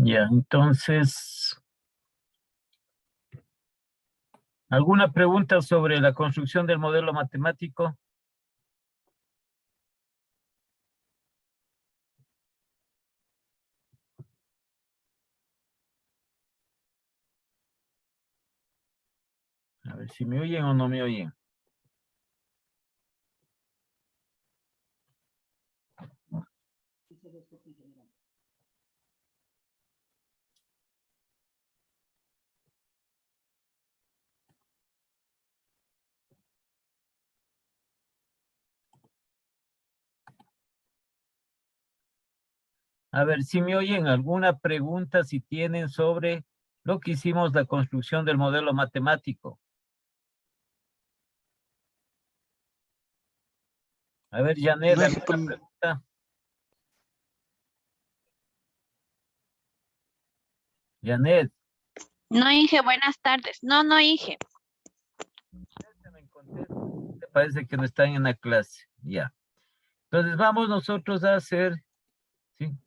Ya, entonces, ¿alguna pregunta sobre la construcción del modelo matemático? A ver si me oyen o no me oyen. A ver si me oyen alguna pregunta si tienen sobre lo que hicimos la construcción del modelo matemático. A ver, Janet, No hay ¿alguna pregunta? Janet, No, Inge, buenas tardes. No, Inge. me parece que no están en la clase. Ya. Entonces vamos nosotros a hacer, ¿sí?,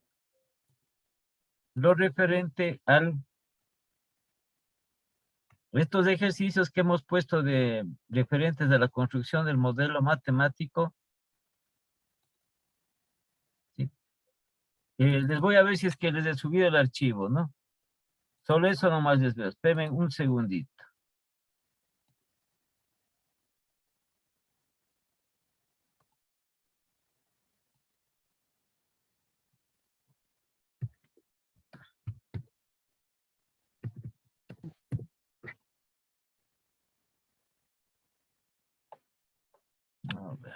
lo referente al estos ejercicios que hemos puesto de referentes a la construcción del modelo matemático. ¿Sí? Les voy a ver si es que les he subido el archivo, ¿no? Solo eso nomás les veo. Esperen un segundito. A ver.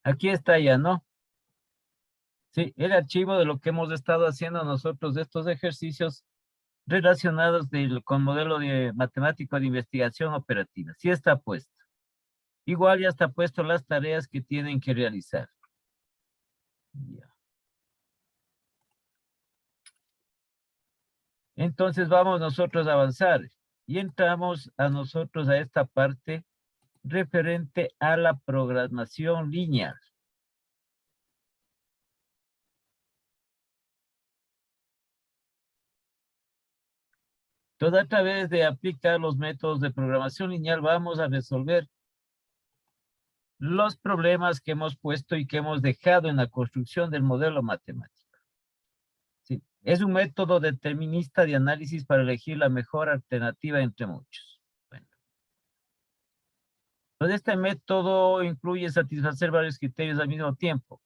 Aquí está ya, ¿no? Sí, el archivo de lo que hemos estado haciendo nosotros de estos ejercicios relacionados con modelo de matemático de investigación operativa. Sí está puesto. Igual ya está puesto las tareas que tienen que realizar. Ya. Entonces vamos nosotros a avanzar y entramos a nosotros a esta parte referente a la programación lineal. Entonces, a través de aplicar los métodos de programación lineal vamos a resolver los problemas que hemos puesto y que hemos dejado en la construcción del modelo matemático. ¿Sí? Es un método determinista de análisis para elegir la mejor alternativa entre muchos. Bueno. Entonces, este método incluye satisfacer varios criterios al mismo tiempo.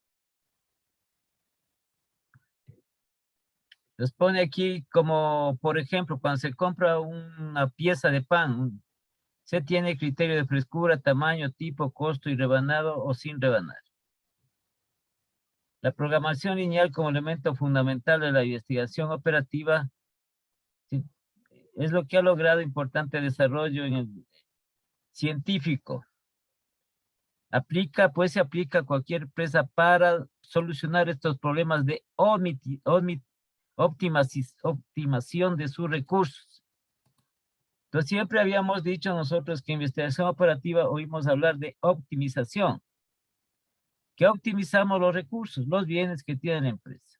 Les pone aquí como, por ejemplo, cuando se compra una pieza de pan, se tiene criterio de frescura, tamaño, tipo, costo y rebanado o sin rebanar. La programación lineal como elemento fundamental de la investigación operativa, ¿sí?, es lo que ha logrado importante desarrollo en el científico. Se aplica a cualquier empresa para solucionar estos problemas de optimización de sus recursos. Entonces, siempre habíamos dicho nosotros que en investigación operativa oímos hablar de optimización, que optimizamos los recursos, los bienes que tiene la empresa.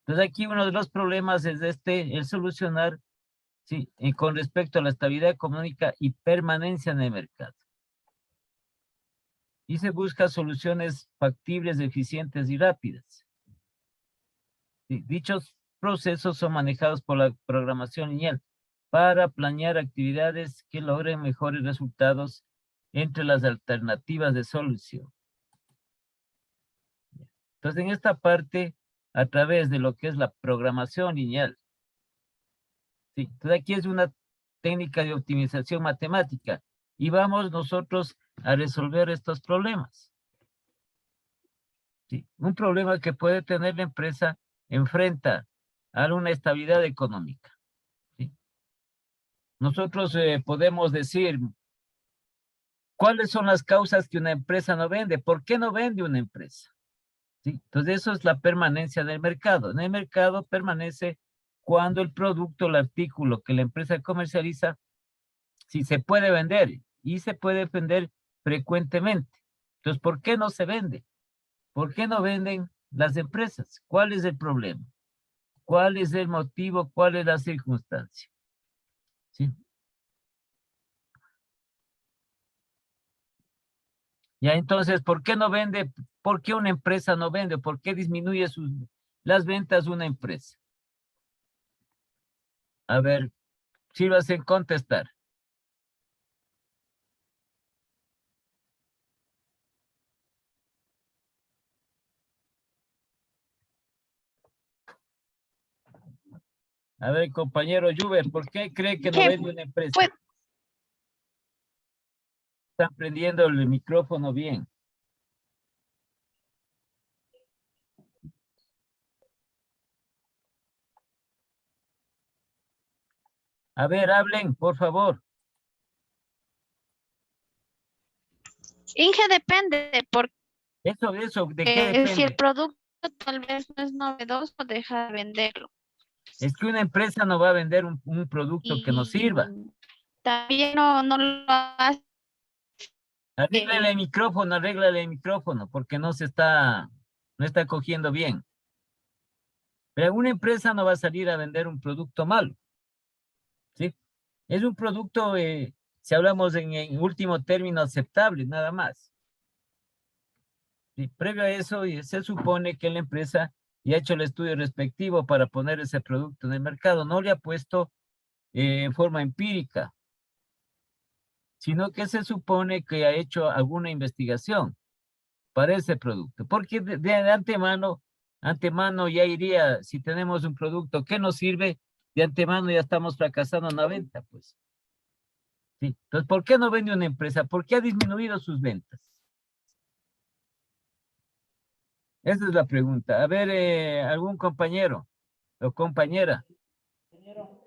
Entonces, aquí uno de los problemas es el solucionar, sí, con respecto a la estabilidad económica y permanencia en el mercado. Y se busca soluciones factibles, eficientes y rápidas. Sí, dichos procesos son manejados por la programación lineal para planear actividades que logren mejores resultados entre las alternativas de solución. Entonces, en esta parte, a través de lo que es la programación lineal, sí, entonces aquí es una técnica de optimización matemática y vamos nosotros a resolver estos problemas. Sí, un problema que puede tener la empresa enfrenta a una estabilidad económica. ¿Sí? Nosotros podemos decir ¿Cuáles son las causas que una empresa no vende? ¿Por qué no vende una empresa? ¿Sí? Entonces, eso es la permanencia del mercado. En el mercado permanece cuando el producto, el artículo que la empresa comercializa, sí se puede vender y se puede vender frecuentemente. Entonces, ¿por qué no se vende? ¿Por qué no venden las empresas? ¿Cuál es el problema? ¿Cuál es el motivo? ¿Cuál es la circunstancia? ¿Sí? Ya, entonces, ¿por qué no vende? ¿Por qué una empresa no vende? ¿Por qué disminuye las ventas de una empresa? A ver, sírvase en contestar. A ver, compañero Juber, ¿por qué cree que no Que vende una empresa? pues Están prendiendo el micrófono bien. A ver, hablen, por favor. Inge depende, porque Eso, ¿de qué si el depende? producto tal vez no es novedoso, deja de venderlo. Es que una empresa no va a vender un producto que no Y sirva. también no lo hace. Arréglale el micrófono, porque no está cogiendo bien. Pero una empresa no va a salir a vender un producto malo, ¿sí? Es un producto, si hablamos en último término, aceptable, nada más. Y previo a eso, se supone que la empresa ya ha hecho el estudio respectivo para poner ese producto en el mercado. No le ha puesto en forma empírica, sino que se supone que ha hecho alguna investigación para ese producto. Porque de antemano ya iría, si tenemos un producto que nos sirve, de antemano ya estamos fracasando en la venta, pues. Sí. Entonces, ¿por qué no vende una empresa? ¿Por qué ha disminuido sus ventas? Esa es la pregunta. A ver, algún compañero o compañera. Ingeniero,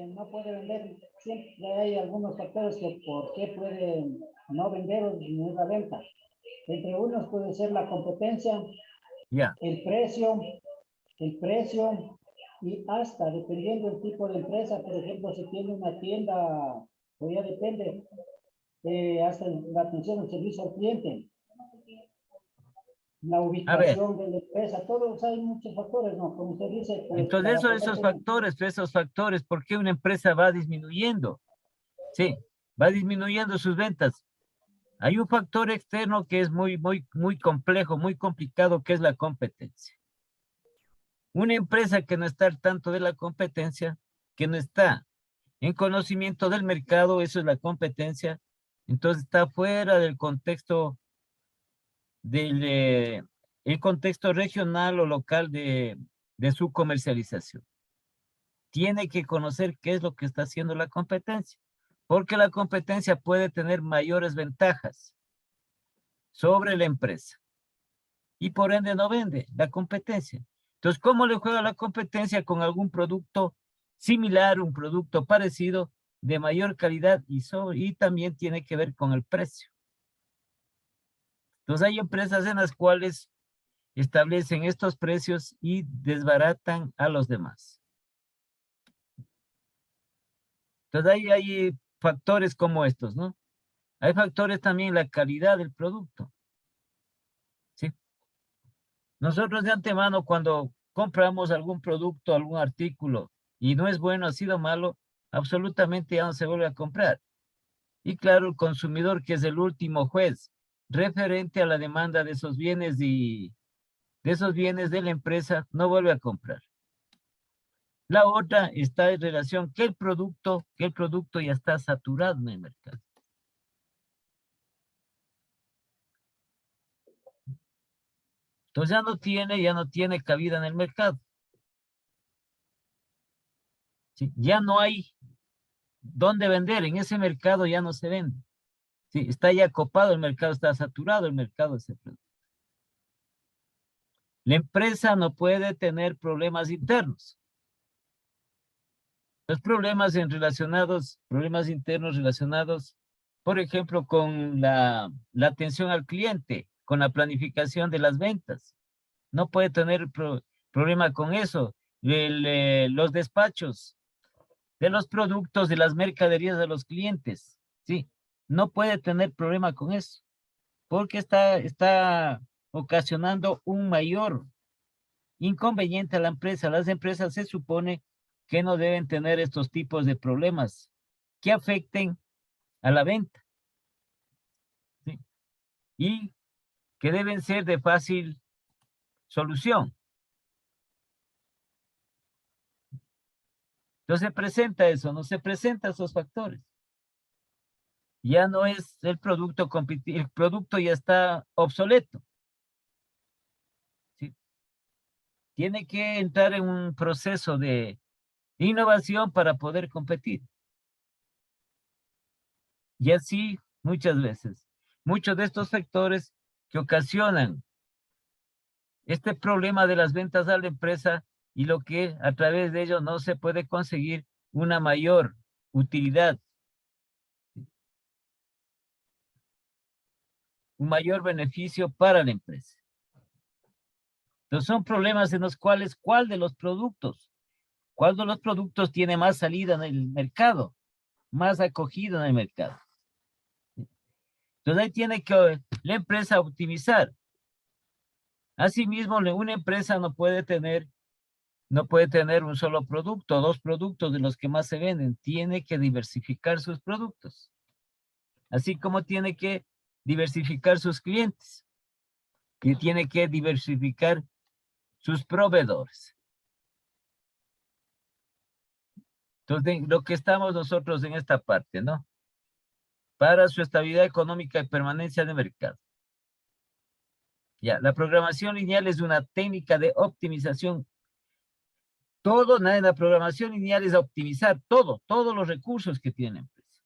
no puede vender. Siempre hay algunos factores que por qué puede no vender o disminuir la venta. Entre unos puede ser la competencia, Ya. el precio, y hasta dependiendo del tipo de empresa. Por ejemplo, si tiene una tienda, pues ya depende, hasta la atención al servicio al cliente, la A ver, ubicación de la empresa, todos hay muchos factores, ¿no? Como usted dice, pues entonces para poder esos factores, ¿por qué una empresa va disminuyendo? Sí, va disminuyendo sus ventas. Hay un factor externo que es muy complejo, muy complicado, que es la competencia. Una empresa que no está al tanto de la competencia, que no está en conocimiento del mercado, eso es la competencia, entonces está fuera del contexto el contexto regional o local de su comercialización. Tiene que conocer qué es lo que está haciendo la competencia, porque la competencia puede tener mayores ventajas sobre la empresa y por ende no vende la competencia. Entonces, ¿cómo le juega la competencia con algún producto similar, un producto parecido, de mayor calidad y también tiene que ver con el precio? Entonces, hay empresas en las cuales establecen estos precios y desbaratan a los demás. Entonces, hay factores como estos, ¿no? Hay factores también la calidad del producto, ¿sí? Nosotros de antemano, cuando compramos algún producto, algún artículo, y no es bueno, ha sido malo, absolutamente ya no se vuelve a comprar. Y claro, el consumidor, que es el último juez, referente a la demanda de esos bienes de esos bienes de la empresa, no vuelve a comprar. La otra está en relación que el producto ya está saturado en el mercado. Entonces ya no tiene cabida en el mercado. ¿Sí? Ya no hay dónde vender, en ese mercado ya no se vende. Sí, está ya copado el mercado, está saturado el mercado de ese producto. La empresa no puede tener problemas internos. Los problemas internos relacionados por ejemplo, con la atención al cliente, con la planificación de las ventas. No puede tener problema con eso. Los despachos de los productos, de las mercaderías de los clientes, ¿sí? No puede tener problema con eso, porque está ocasionando un mayor inconveniente a la empresa. Las empresas se supone que no deben tener estos tipos de problemas que afecten a la venta, ¿sí? Y que deben ser de fácil solución. Entonces se presenta eso, no se presentan esos factores. Ya no es el producto el producto ya está obsoleto, ¿sí? Tiene que entrar en un proceso de innovación para poder competir. Y así muchas veces, muchos de estos factores que ocasionan este problema de las ventas a la empresa y lo que a través de ello no se puede conseguir una mayor utilidad, un mayor beneficio para la empresa. Entonces son problemas en los cuales, ¿cuál de los productos tiene más salida en el mercado, más acogida en el mercado? Entonces ahí tiene que la empresa optimizar. Asimismo, una empresa no puede tener un solo producto, dos productos de los que más se venden. Tiene que diversificar sus productos, así como tiene que diversificar sus clientes y tiene que diversificar sus proveedores. Entonces, lo que estamos nosotros en esta parte, ¿no? Para su estabilidad económica y permanencia de mercado. Ya, la programación lineal es una técnica de optimización. Todo, nada, en la programación lineal es optimizar todos los recursos que tiene la empresa.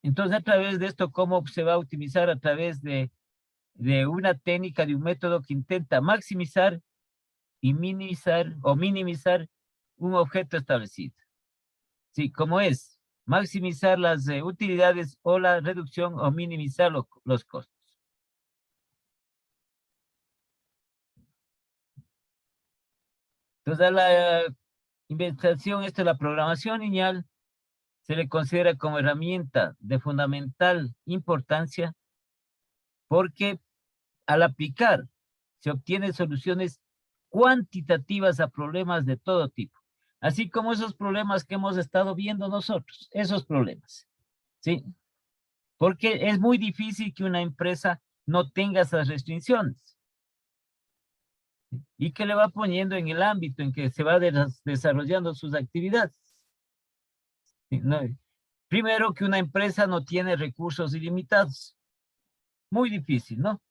Entonces, a través de esto, ¿cómo se va a optimizar? A través de una técnica, de un método que intenta maximizar y minimizar un objeto establecido. Sí, ¿cómo es? Maximizar las utilidades o la reducción o minimizar los costos. Entonces, a la investigación, la programación lineal, se le considera como herramienta de fundamental importancia porque al aplicar se obtienen soluciones cuantitativas a problemas de todo tipo, así como esos problemas que hemos estado viendo nosotros, esos problemas, ¿sí? Porque es muy difícil que una empresa no tenga esas restricciones y que le va poniendo en el ámbito en que se va desarrollando sus actividades. ¿Sí? No, primero, que una empresa no tiene recursos ilimitados. Muy difícil, ¿no?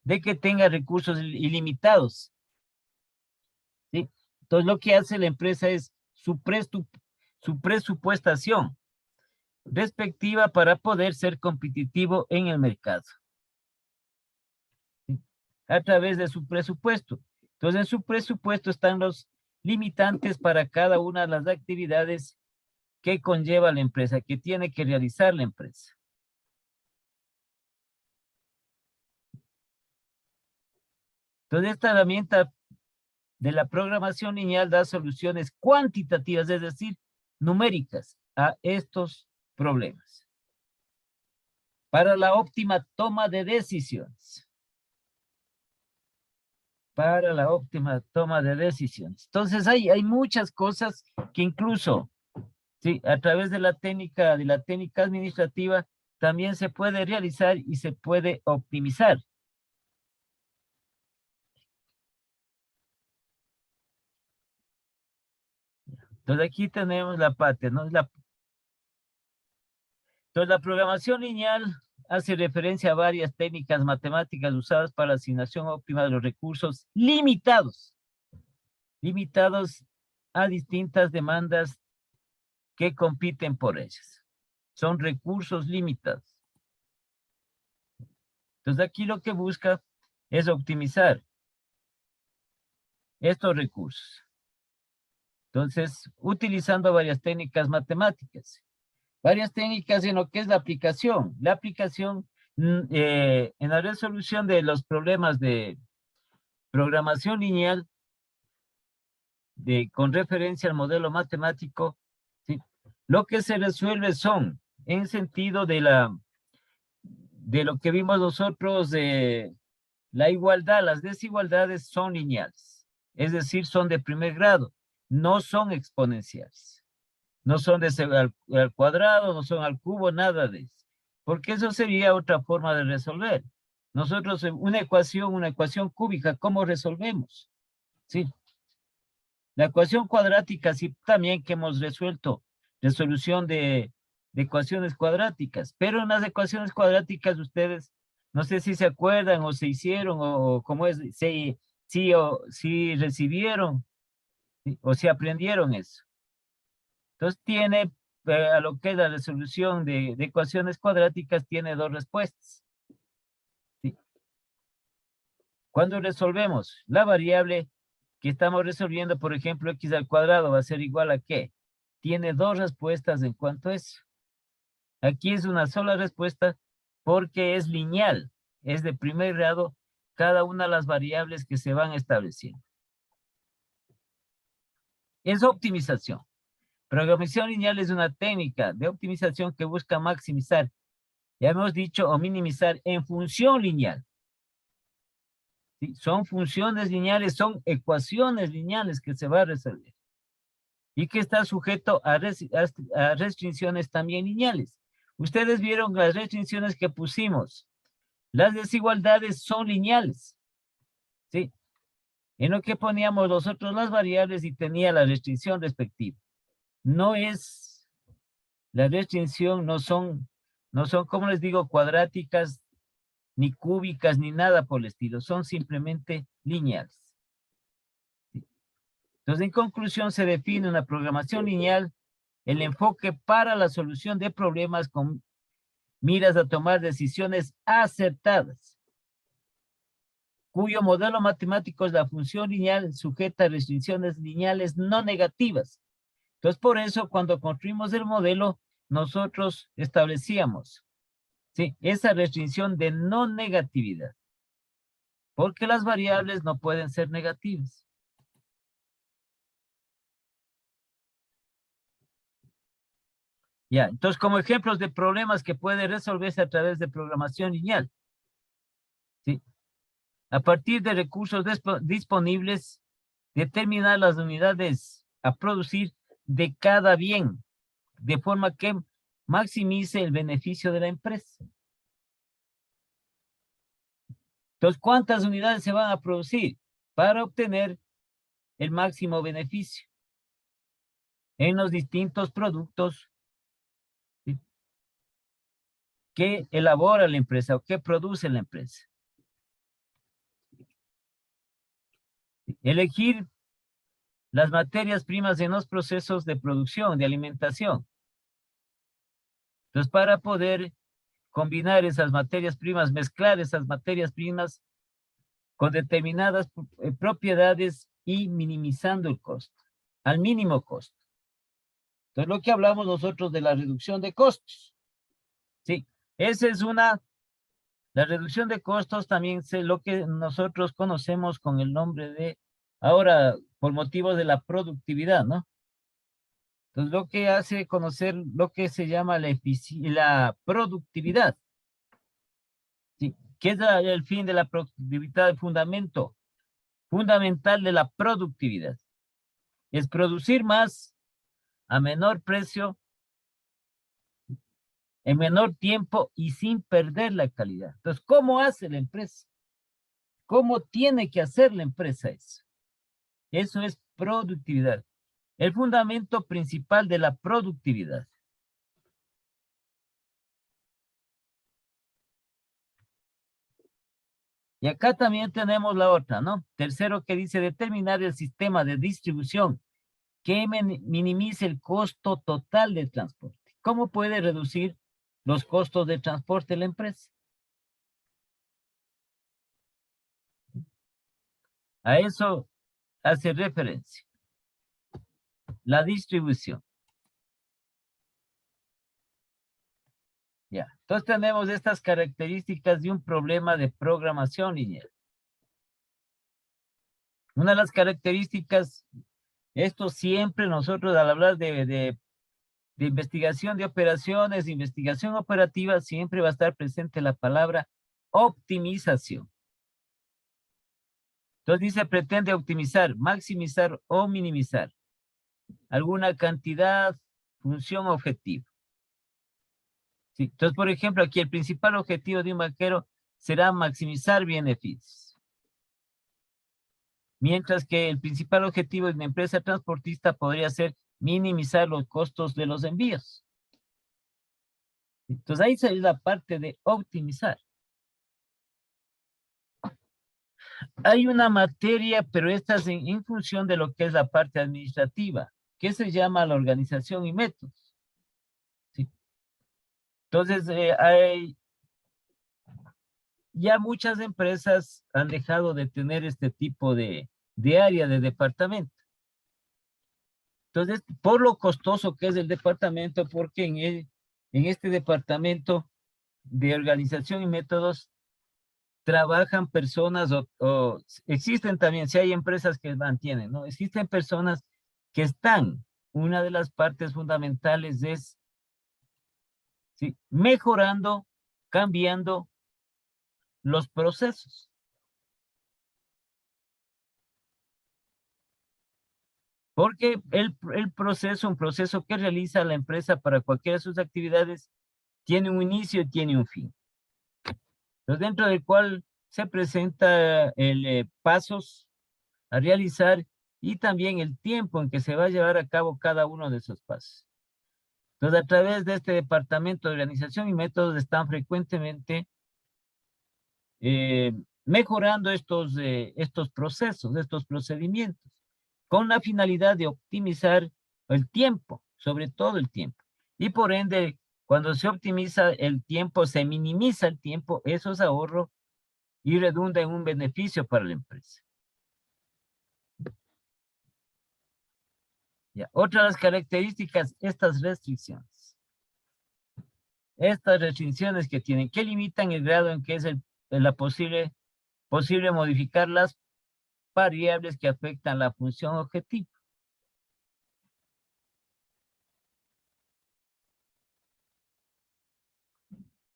De que tenga recursos ilimitados, ¿sí? Entonces, lo que hace la empresa es su presupuestación respectiva para poder ser competitivo en el mercado, ¿sí? A través de su presupuesto. Entonces, en su presupuesto están los limitantes para cada una de las actividades que conlleva la empresa, que tiene que realizar la empresa. Entonces, esta herramienta de la programación lineal da soluciones cuantitativas, es decir, numéricas, a estos problemas para la óptima toma de decisiones. Para la óptima toma de decisiones. Entonces, hay muchas cosas que incluso, sí, a través de la técnica administrativa, también se puede realizar y se puede optimizar. Entonces, aquí tenemos la parte, ¿no? Entonces, la programación lineal hace referencia a varias técnicas matemáticas usadas para la asignación óptima de los recursos limitados a distintas demandas que compiten por ellas. Son recursos limitados. Entonces, aquí lo que busca es optimizar estos recursos. Entonces, utilizando varias técnicas matemáticas. varias técnicas en lo que es la aplicación. La aplicación en la resolución de los problemas de programación lineal con referencia al modelo matemático, ¿sí? Lo que se resuelve son, en sentido de lo que vimos nosotros, de la igualdad, las desigualdades son lineales, es decir, son de primer grado, no son exponenciales, no son al cuadrado, no son al cubo, nada de eso, porque eso sería otra forma de resolver. Nosotros, una ecuación cúbica, ¿cómo resolvemos? Sí. La ecuación cuadrática, sí, también que hemos resuelto, resolución de ecuaciones cuadráticas, pero en las ecuaciones cuadráticas ustedes, no sé si se acuerdan o se hicieron o cómo es, si recibieron, ¿sí? O si aprendieron eso. Entonces tiene, a lo que es la resolución de ecuaciones cuadráticas, tiene dos respuestas. ¿Sí? Cuando resolvemos la variable que estamos resolviendo, por ejemplo, x al cuadrado va a ser igual a ¿qué? Tiene dos respuestas en cuanto a eso. Aquí es una sola respuesta porque es lineal, es de primer grado cada una de las variables que se van estableciendo. Es optimización. Programación lineal es una técnica de optimización que busca maximizar, ya hemos dicho, o minimizar en función lineal. ¿Sí? Son funciones lineales, son ecuaciones lineales que se va a resolver. Y que está sujeto a restricciones también lineales. Ustedes vieron las restricciones que pusimos. Las desigualdades son lineales. ¿Sí? En lo que poníamos nosotros las variables y tenía la restricción respectiva. No es, la restricción no son, como les digo, cuadráticas, ni cúbicas, ni nada por el estilo. Son simplemente lineales. ¿Sí? Entonces, en conclusión, se define una programación lineal, el enfoque para la solución de problemas con miras a tomar decisiones acertadas, cuyo modelo matemático es la función lineal sujeta a restricciones lineales no negativas. Entonces, por eso, cuando construimos el modelo, nosotros establecíamos, ¿sí?, esa restricción de no negatividad, porque las variables no pueden ser negativas. Ya, entonces, como ejemplos de problemas que puede resolverse a través de programación lineal, ¿sí?, a partir de recursos disponibles, determinar las unidades a producir de cada bien, de forma que maximice el beneficio de la empresa. Entonces, ¿cuántas unidades se van a producir para obtener el máximo beneficio en los distintos productos, ¿sí?, que elabora la empresa o que produce la empresa? Elegir las materias primas en los procesos de producción, de alimentación. Entonces, para poder combinar esas materias primas, mezclar esas materias primas con determinadas propiedades y minimizando el costo, al mínimo costo. Entonces, lo que hablamos nosotros de la reducción de costos. Sí, esa es la reducción de costos también es lo que nosotros conocemos con el nombre de, ahora, por motivos de la productividad, ¿no? Entonces, lo que hace conocer lo que se llama la productividad. ¿Sí? ¿Qué es el fin de la productividad? El fundamental de la productividad es producir más a menor precio, en menor tiempo y sin perder la calidad. Entonces, ¿cómo hace la empresa? ¿Cómo tiene que hacer la empresa eso? Eso es productividad. El fundamento principal de la productividad. Y acá también tenemos la otra, ¿no? Tercero, que dice determinar el sistema de distribución que minimice el costo total del transporte. ¿Cómo puede reducir los costos de transporte la empresa? A eso hace referencia la distribución. Ya. Entonces tenemos estas características de un problema de programación lineal. Una de las características, esto siempre nosotros al hablar de investigación de operaciones, de investigación operativa, siempre va a estar presente la palabra optimización. Entonces dice, pretende optimizar, maximizar o minimizar alguna cantidad, función, objetivo. ¿Sí? Entonces, por ejemplo, aquí el principal objetivo de un banquero será maximizar beneficios. Mientras que el principal objetivo de una empresa transportista podría ser minimizar los costos de los envíos. Entonces ahí es la parte de optimizar. Hay una materia, pero esta es en función de lo que es la parte administrativa, que se llama la organización y métodos. ¿Sí? Entonces, ya muchas empresas han dejado de tener este tipo de área de departamento. Entonces, por lo costoso que es el departamento, porque en este departamento de organización y métodos trabajan personas o existen también, si hay empresas que mantienen, ¿no? Existen personas que están, una de las partes fundamentales es, ¿sí?, mejorando, cambiando los procesos. Porque el proceso, un proceso que realiza la empresa para cualquiera de sus actividades, tiene un inicio y tiene un fin. Entonces, dentro del cual se presenta el pasos a realizar y también el tiempo en que se va a llevar a cabo cada uno de esos pasos. Entonces, a través de este departamento de organización y métodos están frecuentemente mejorando estos procesos, estos procedimientos, con la finalidad de optimizar el tiempo, sobre todo el tiempo. Y por ende, cuando se optimiza el tiempo, se minimiza el tiempo, eso es ahorro y redunda en un beneficio para la empresa. Ya. Otra de las características, estas restricciones. Estas restricciones que tienen, que limitan el grado en que es la posible modificar las variables que afectan la función objetivo.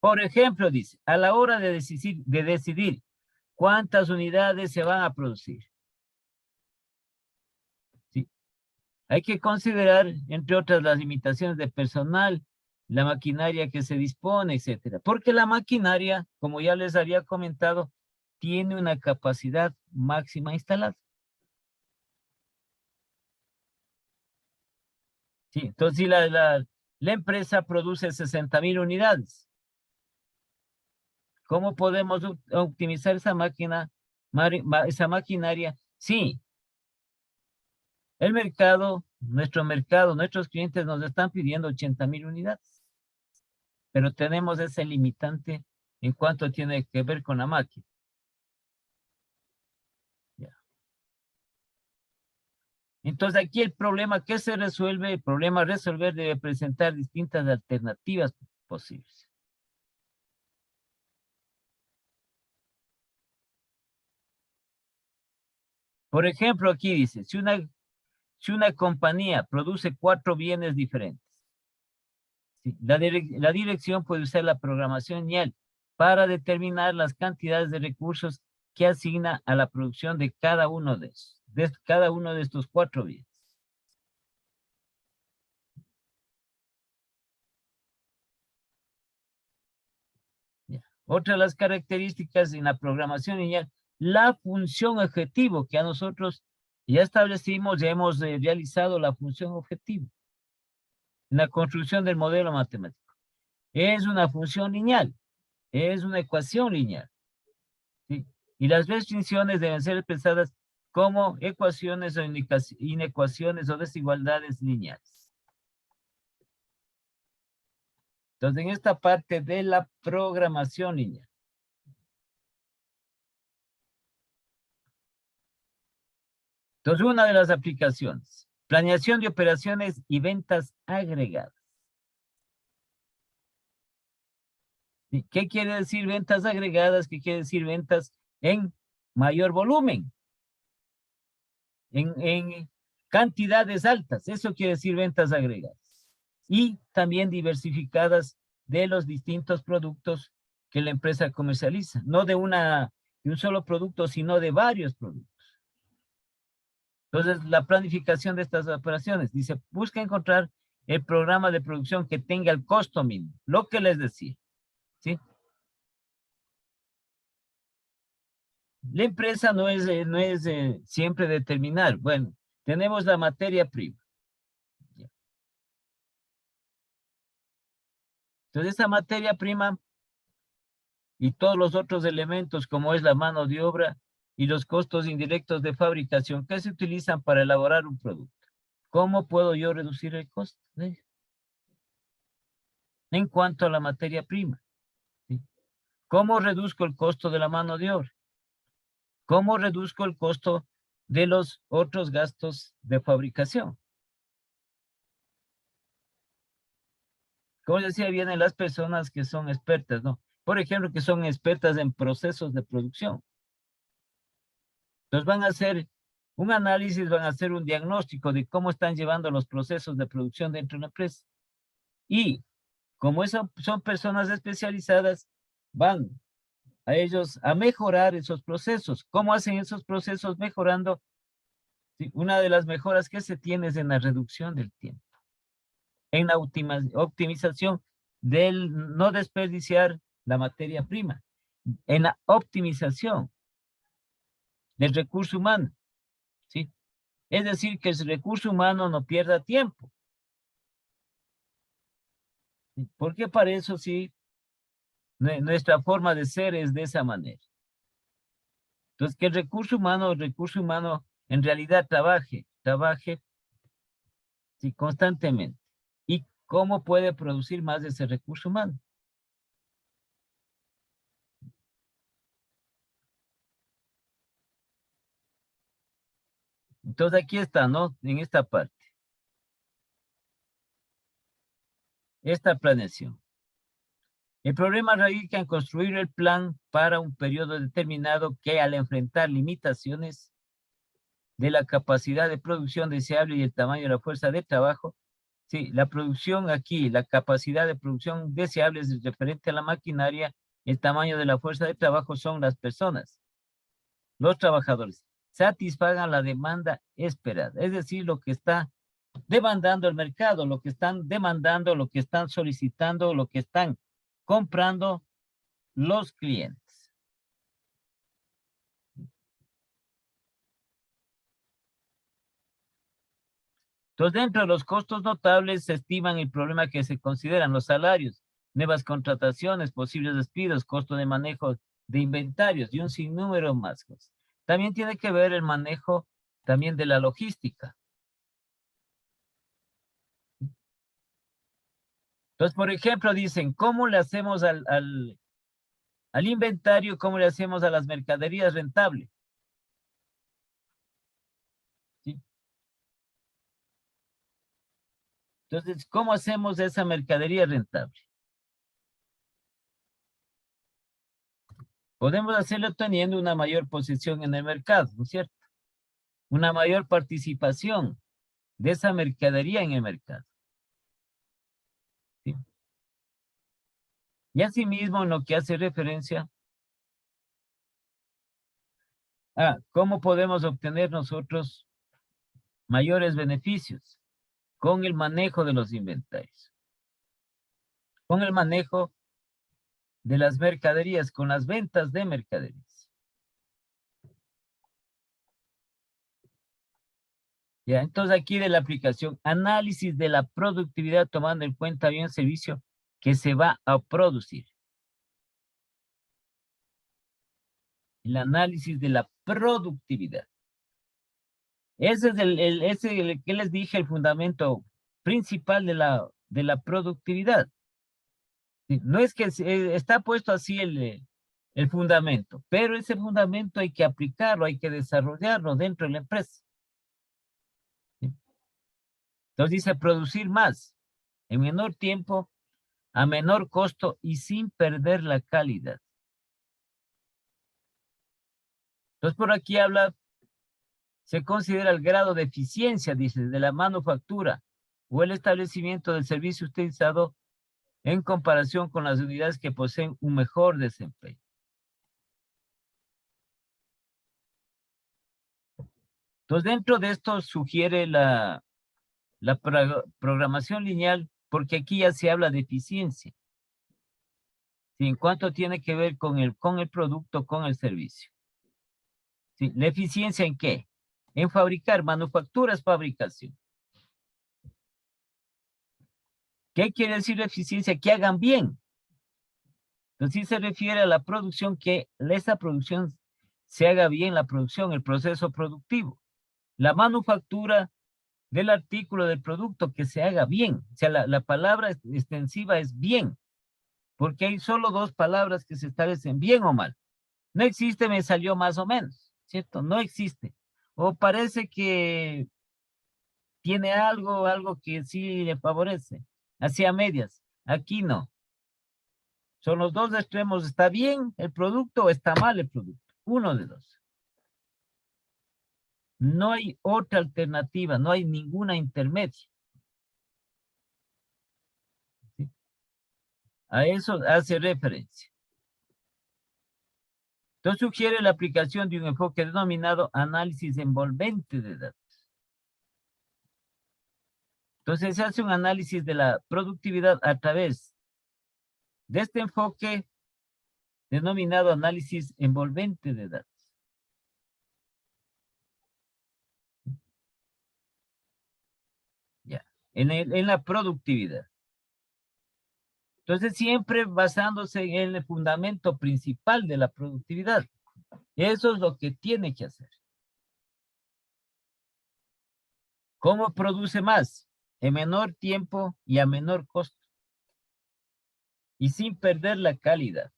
Por ejemplo, dice, a la hora de decidir cuántas unidades se van a producir. ¿Sí? Hay que considerar, entre otras, las limitaciones de personal, la maquinaria que se dispone, etcétera. Porque la maquinaria, como ya les había comentado, tiene una capacidad máxima instalada. Sí, entonces, si la empresa produce 60,000 unidades, ¿cómo podemos optimizar esa esa maquinaria? Sí, el mercado, nuestros clientes nos están pidiendo 80,000 unidades, pero tenemos ese limitante en cuanto tiene que ver con la máquina. Ya. Entonces aquí el problema que se resuelve, el problema a resolver debe presentar distintas alternativas posibles. Por ejemplo, aquí dice, si una compañía produce 4 bienes diferentes, ¿sí?, la dirección puede usar la programación lineal para determinar las cantidades de recursos que asigna a la producción de cada uno de estos 4 bienes. Ya. Otra de las características en la programación lineal, la función objetivo, que a nosotros ya establecimos, ya hemos realizado la función objetivo en la construcción del modelo matemático. Es una función lineal, es una ecuación lineal, ¿sí? Y las restricciones deben ser expresadas como ecuaciones o inecuaciones o desigualdades lineales. Entonces, en esta parte de la programación lineal. Entonces, una de las aplicaciones, planeación de operaciones y ventas agregadas. ¿Sí? ¿Qué quiere decir ventas agregadas? ¿Qué quiere decir ventas en mayor volumen? En cantidades altas. Eso quiere decir ventas agregadas. Y también diversificadas de los distintos productos que la empresa comercializa. No de un solo producto, sino de varios productos. Entonces, la planificación de estas operaciones, dice, busca encontrar el programa de producción que tenga el costo mínimo, lo que les decía, ¿sí? La empresa no es siempre determinar, bueno, tenemos la materia prima. Entonces, esa materia prima y todos los otros elementos, como es la mano de obra y los costos indirectos de fabricación que se utilizan para elaborar un producto. ¿Cómo puedo yo reducir el costo de ello? En cuanto a la materia prima, ¿sí? ¿Cómo reduzco el costo de la mano de obra? ¿Cómo reduzco el costo de los otros gastos de fabricación? Como decía, vienen las personas que son expertas, ¿no? Por ejemplo, que son expertas en procesos de producción. Entonces van a hacer un análisis, van a hacer un diagnóstico de cómo están llevando los procesos de producción dentro de una empresa. Y como eso son personas especializadas, van a ellos a mejorar esos procesos. ¿Cómo hacen esos procesos mejorando? Sí, una de las mejoras que se tiene es en la reducción del tiempo, en la optimización del no desperdiciar la materia prima, en la optimización del recurso humano, ¿sí? Es decir, que el recurso humano no pierda tiempo. ¿Sí? Porque para eso sí, nuestra forma de ser es de esa manera. Entonces, que el recurso humano en realidad trabaje sí, constantemente. ¿Y cómo puede producir más de ese recurso humano? Entonces, aquí está, ¿no? En esta parte. Esta planeación. El problema radica en construir el plan para un periodo determinado que al enfrentar limitaciones de la capacidad de producción deseable y el tamaño de la fuerza de trabajo, sí, la producción aquí, la capacidad de producción deseable es referente a la maquinaria, el tamaño de la fuerza de trabajo son las personas, los trabajadores, satisfagan la demanda esperada, es decir, lo que está demandando el mercado, lo que están demandando, lo que están solicitando, lo que están comprando los clientes. Entonces, dentro de los costos notables se estiman el problema que se consideran los salarios, nuevas contrataciones, posibles despidos, costo de manejo de inventarios y un sinnúmero más cosas. También tiene que ver el manejo también de la logística. Entonces, por ejemplo, dicen, ¿cómo le hacemos al inventario? ¿Cómo le hacemos a las mercaderías rentables? ¿Sí? Entonces, ¿cómo hacemos esa mercadería rentable? Podemos hacerlo teniendo una mayor posición en el mercado, ¿no es cierto? Una mayor participación de esa mercadería en el mercado. ¿Sí? Y asimismo, en lo que hace referencia a cómo podemos obtener nosotros mayores beneficios con el manejo de los inventarios, con el manejo de las mercaderías, con las ventas de mercaderías. Ya, entonces aquí de la aplicación, análisis de la productividad tomando en cuenta bien el servicio que se va a producir. El análisis de la productividad. Ese es el que les dije, el fundamento principal de la productividad. Sí, no es que está puesto así el fundamento, pero ese fundamento hay que aplicarlo, hay que desarrollarlo dentro de la empresa. ¿Sí? Entonces dice producir más en menor tiempo a menor costo y sin perder la calidad. Entonces, por aquí habla, se considera el grado de eficiencia, dice, de la manufactura o el establecimiento del servicio utilizado en comparación con las unidades que poseen un mejor desempeño. Entonces, dentro de esto sugiere la programación lineal, porque aquí ya se habla de eficiencia. ¿Sí? En cuanto tiene que ver con el producto, con el servicio. ¿Sí? ¿La eficiencia en qué? En fabricar, manufacturas, fabricación. ¿Qué quiere decir eficiencia? Que hagan bien. Entonces, sí se refiere a la producción, que esa producción se haga bien, la producción, el proceso productivo. La manufactura del artículo, del producto, que se haga bien. O sea, la palabra extensiva es bien, porque hay solo dos palabras que se establecen, bien o mal. No existe, me salió más o menos, ¿cierto? No existe. O parece que tiene algo que sí le favorece, hacia medias. Aquí no. Son los dos extremos, está bien el producto o está mal el producto. Uno de dos. No hay otra alternativa, no hay ninguna intermedia. ¿Sí? A eso hace referencia. Entonces sugiere la aplicación de un enfoque denominado análisis envolvente de datos. Entonces se hace un análisis de la productividad a través de este enfoque denominado análisis envolvente de datos. Ya, en la productividad. Entonces, siempre basándose en el fundamento principal de la productividad. Eso es lo que tiene que hacer. ¿Cómo produce más? En menor tiempo y a menor costo. Y sin perder la calidad.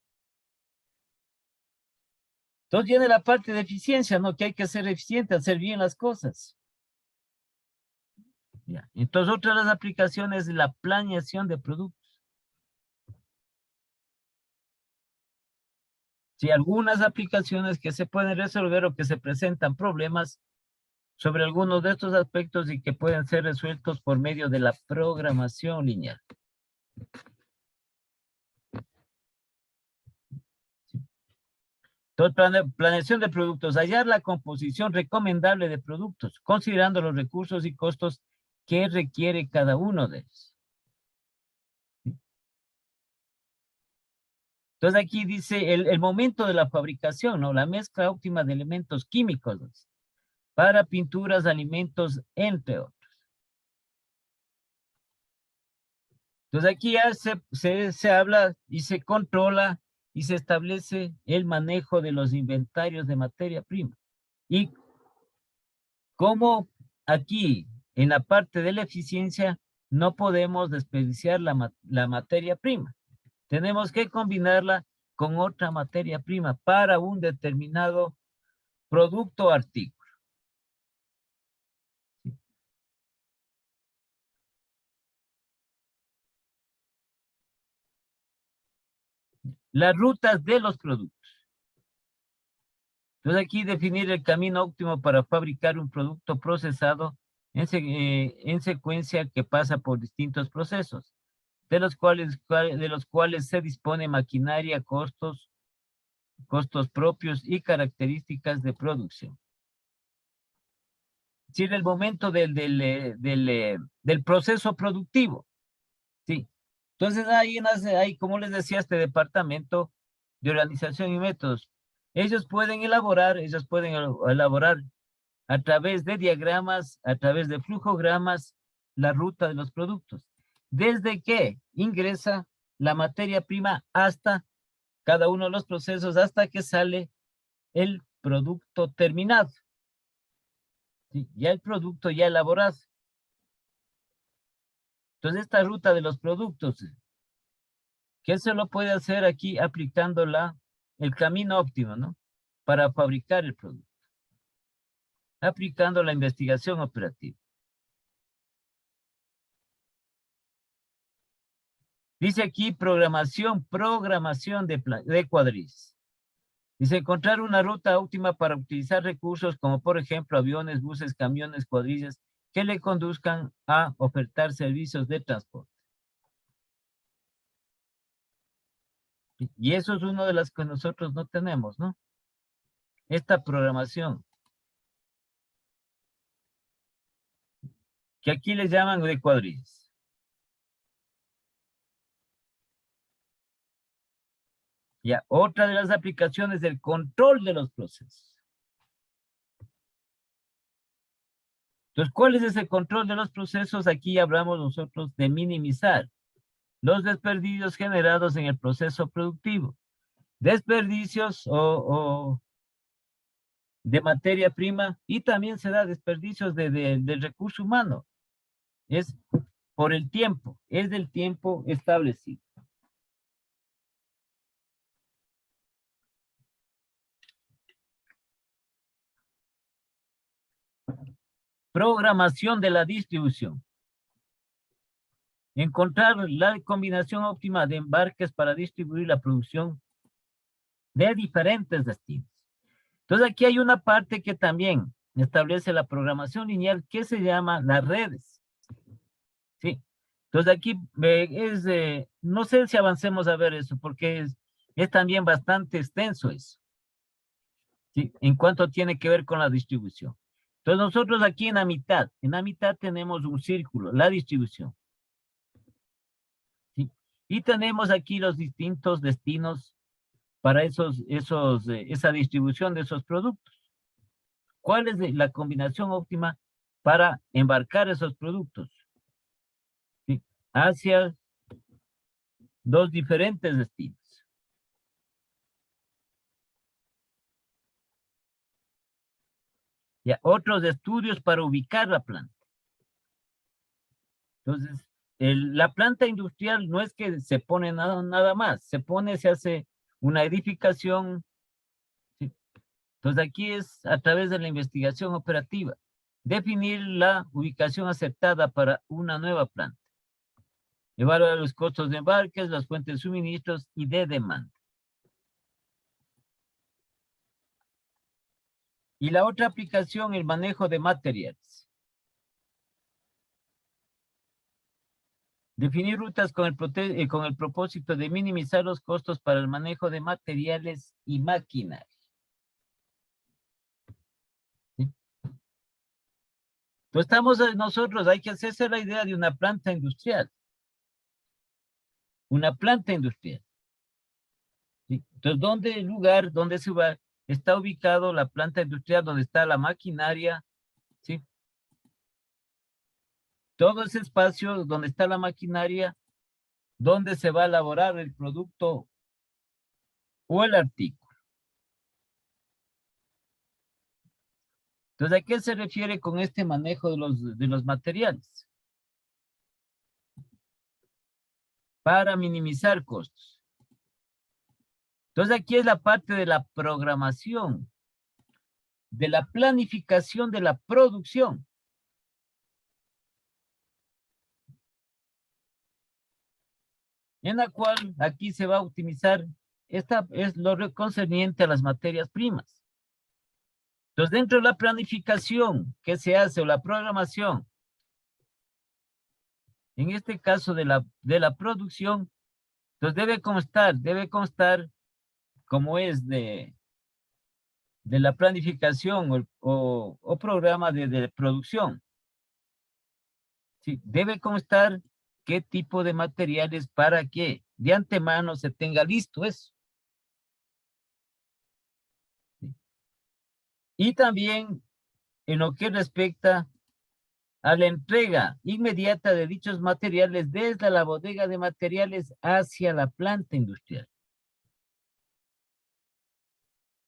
Entonces viene la parte de eficiencia, ¿no? Que hay que ser eficiente, hacer bien las cosas. Ya. Entonces, otra de las aplicaciones es la planeación de productos. Sí, algunas aplicaciones que se pueden resolver o que se presentan problemas sobre algunos de estos aspectos y que pueden ser resueltos por medio de la programación lineal. Entonces, planeación de productos, hallar la composición recomendable de productos, considerando los recursos y costos que requiere cada uno de ellos. Entonces aquí dice el momento de la fabricación, ¿no? La mezcla óptima de elementos químicos, ¿no? Para pinturas, alimentos, entre otros. Entonces aquí ya se habla y se controla y se establece el manejo de los inventarios de materia prima. Y como aquí, en la parte de la eficiencia, no podemos desperdiciar la materia prima. Tenemos que combinarla con otra materia prima para un determinado producto o artículo. Las rutas de los productos. Entonces aquí definir el camino óptimo para fabricar un producto procesado en secuencia que pasa por distintos procesos, de los cuales se dispone maquinaria, costos propios y características de producción. Es decir, el momento del proceso productivo. Sí. Entonces ahí nace, como les decía, este departamento de organización y métodos. Ellos pueden elaborar a través de diagramas, a través de flujogramas, la ruta de los productos. Desde que ingresa la materia prima hasta cada uno de los procesos, hasta que sale el producto terminado. ¿Sí? Ya el producto ya elaborado. Entonces, esta ruta de los productos, ¿qué se lo puede hacer aquí aplicando el camino óptimo, ¿no? Para fabricar el producto. Aplicando la investigación operativa. Dice aquí programación de cuadrillas. Dice encontrar una ruta óptima para utilizar recursos como por ejemplo aviones, buses, camiones, cuadrillas que le conduzcan a ofertar servicios de transporte. Y eso es una de las que nosotros no tenemos, ¿no? Esta programación. Que aquí les llaman de cuadrillas. Ya, otra de las aplicaciones del control de los procesos. Entonces, ¿cuál es ese control de los procesos? Aquí hablamos nosotros de minimizar los desperdicios generados en el proceso productivo. Desperdicios o de materia prima y también se da desperdicios del recurso humano. Es por el tiempo, es del tiempo establecido. Programación de la distribución. Encontrar la combinación óptima de embarques para distribuir la producción de diferentes destinos. Entonces aquí hay una parte que también establece la programación lineal que se llama las redes. ¿Sí? Entonces aquí no sé si avancemos a ver eso porque es también bastante extenso eso. ¿Sí? En cuanto tiene que ver con la distribución. Entonces nosotros aquí en la mitad tenemos un círculo, la distribución. ¿Sí? Y tenemos aquí los distintos destinos para esa distribución de esos productos. ¿Cuál es la combinación óptima para embarcar esos productos? ¿Sí? Hacia dos diferentes destinos. Ya, otros estudios para ubicar la planta. Entonces, la planta industrial no es que se pone nada más, se hace una edificación. ¿Sí? Entonces aquí es a través de la investigación operativa, definir la ubicación aceptada para una nueva planta, evaluar los costos de embarques, las fuentes de suministros y de demanda. Y la otra aplicación, el manejo de materiales. Definir rutas con el propósito de minimizar los costos para el manejo de materiales y maquinaria. ¿Sí? Entonces nosotros, hay que hacerse la idea de una planta industrial. Una planta industrial. ¿Sí? Entonces, ¿dónde el lugar, dónde está ubicado la planta industrial, donde está la maquinaria? ¿Sí? Todo ese espacio donde está la maquinaria, donde se va a elaborar el producto o el artículo. Entonces, ¿a qué se refiere con este manejo de los materiales? Para minimizar costos. Entonces, aquí es la parte de la programación, de la planificación de la producción. En la cual aquí se va a optimizar, esta es lo concerniente a las materias primas. Entonces, dentro de la planificación que se hace o la programación, en este caso de la producción, entonces debe constar como es de la planificación o programa de producción. ¿Sí? Debe constar qué tipo de materiales para que de antemano se tenga listo eso. ¿Sí? Y también en lo que respecta a la entrega inmediata de dichos materiales desde la bodega de materiales hacia la planta industrial.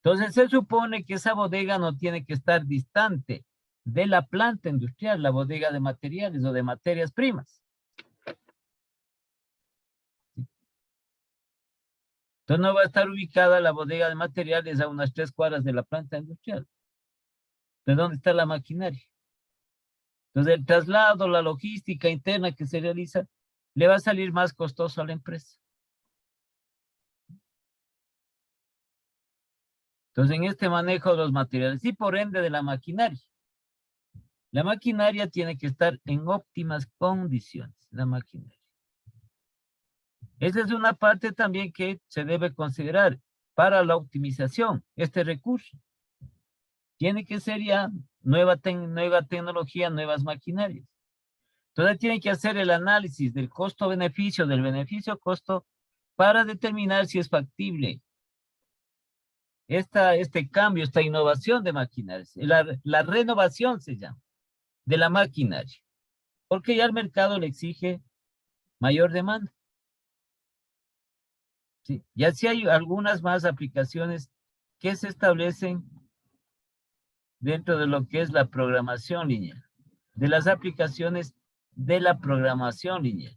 Entonces se supone que esa bodega no tiene que estar distante de la planta industrial, la bodega de materiales o de materias primas. Entonces no va a estar ubicada la bodega de materiales a unas 3 cuadras de la planta industrial. ¿De dónde está la maquinaria? Entonces el traslado, la logística interna que se realiza, le va a salir más costoso a la empresa. Entonces, en este manejo de los materiales y por ende de la maquinaria. La maquinaria tiene que estar en óptimas condiciones, la maquinaria. Esa es una parte también que se debe considerar para la optimización, este recurso. Tiene que ser ya nueva tecnología, nuevas maquinarias. Entonces tiene que hacer el análisis del costo-beneficio, del beneficio-costo, para determinar si es factible este cambio, esta innovación de maquinarias. La renovación se llama, de la maquinaria. Porque ya el mercado le exige mayor demanda. ¿Sí? Y así hay algunas más aplicaciones que se establecen dentro de lo que es la programación lineal, de las aplicaciones de la programación lineal.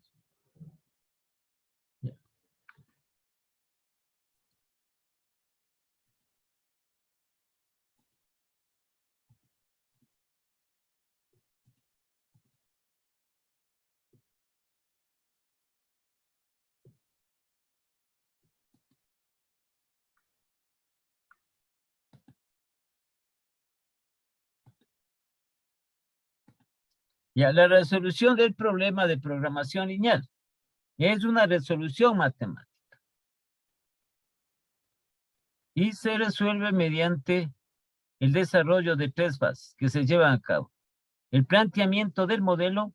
Ya, la resolución del problema de programación lineal es una resolución matemática y se resuelve mediante el desarrollo de 3 fases que se llevan a cabo: el planteamiento del modelo,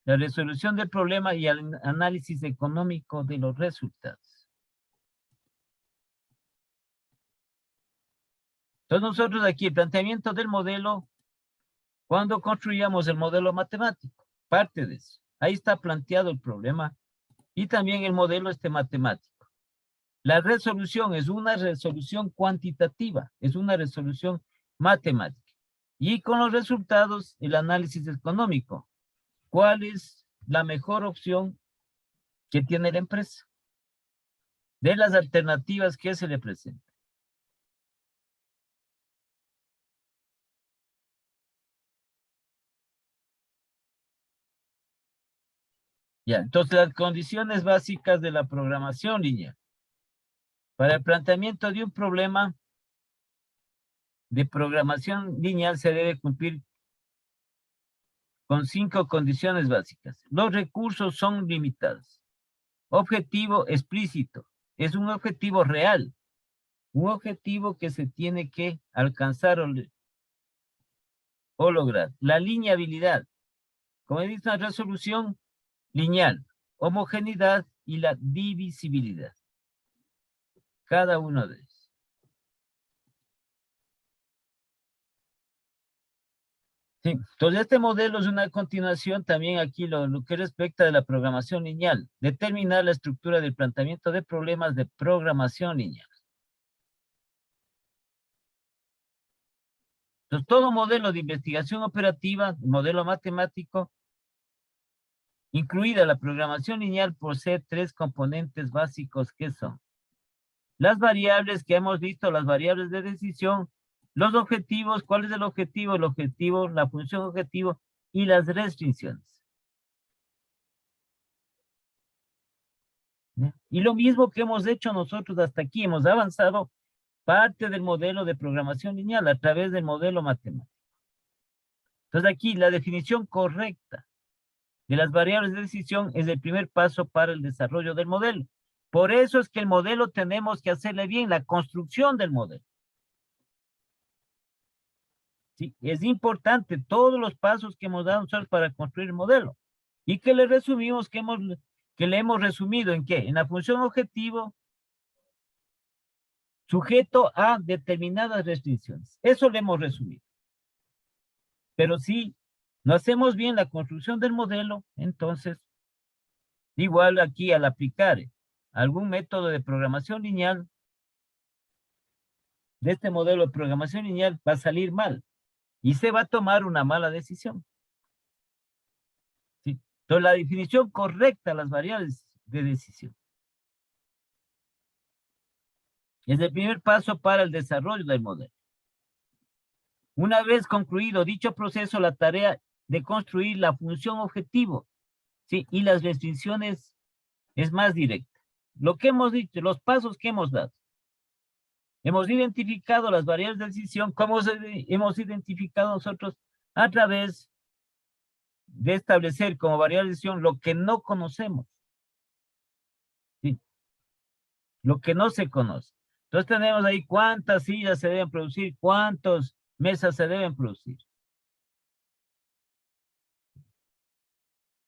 la resolución del problema y el análisis económico de los resultados. Entonces nosotros aquí, el planteamiento del modelo, cuando construyamos el modelo matemático, parte de eso. Ahí está planteado el problema y también el modelo matemático. La resolución es una resolución cuantitativa, es una resolución matemática. Y con los resultados, el análisis económico. ¿Cuál es la mejor opción que tiene la empresa? De las alternativas que se le presentan. Ya, entonces las condiciones básicas de la programación lineal. Para el planteamiento de un problema de programación lineal se debe cumplir con 5 condiciones básicas. Los recursos son limitados. Objetivo explícito. Es un objetivo real. Un objetivo que se tiene que alcanzar o lograr. La lineabilidad. Como dice la resolución lineal, homogeneidad y la divisibilidad. Cada uno de ellos. Sí, entonces este modelo es una continuación también aquí lo que respecta de la programación lineal. Determinar la estructura del planteamiento de problemas de programación lineal. Entonces todo modelo de investigación operativa, modelo matemático, incluida la programación lineal, posee 3 componentes básicos que son las variables que hemos visto, las variables de decisión, los objetivos, ¿cuál es el objetivo? El objetivo, la función objetivo y las restricciones. Y lo mismo que hemos hecho nosotros hasta aquí, hemos avanzado parte del modelo de programación lineal a través del modelo matemático. Entonces aquí la definición correcta de las variables de decisión es el primer paso para el desarrollo del modelo. Por eso es que el modelo tenemos que hacerle bien, la construcción del modelo. Sí, es importante todos los pasos que hemos dado nosotros para construir el modelo. Y que le resumimos, que le hemos resumido ¿en qué? En la función objetivo, sujeto a determinadas restricciones. Eso le hemos resumido. Pero si no hacemos bien la construcción del modelo, entonces, igual aquí al aplicar algún método de programación lineal, de este modelo de programación lineal va a salir mal y se va a tomar una mala decisión. ¿Sí? Entonces, la definición correcta de las variables de decisión es el primer paso para el desarrollo del modelo. Una vez concluido dicho proceso, la tarea de construir la función objetivo Sí, y las restricciones es más directa. Lo que hemos dicho, los pasos que hemos dado. Hemos identificado las variables de decisión, como hemos identificado nosotros a través de establecer como variable de decisión lo que no conocemos. ¿Sí? Lo que no se conoce. Entonces tenemos ahí cuántas sillas se deben producir, cuántas mesas se deben producir.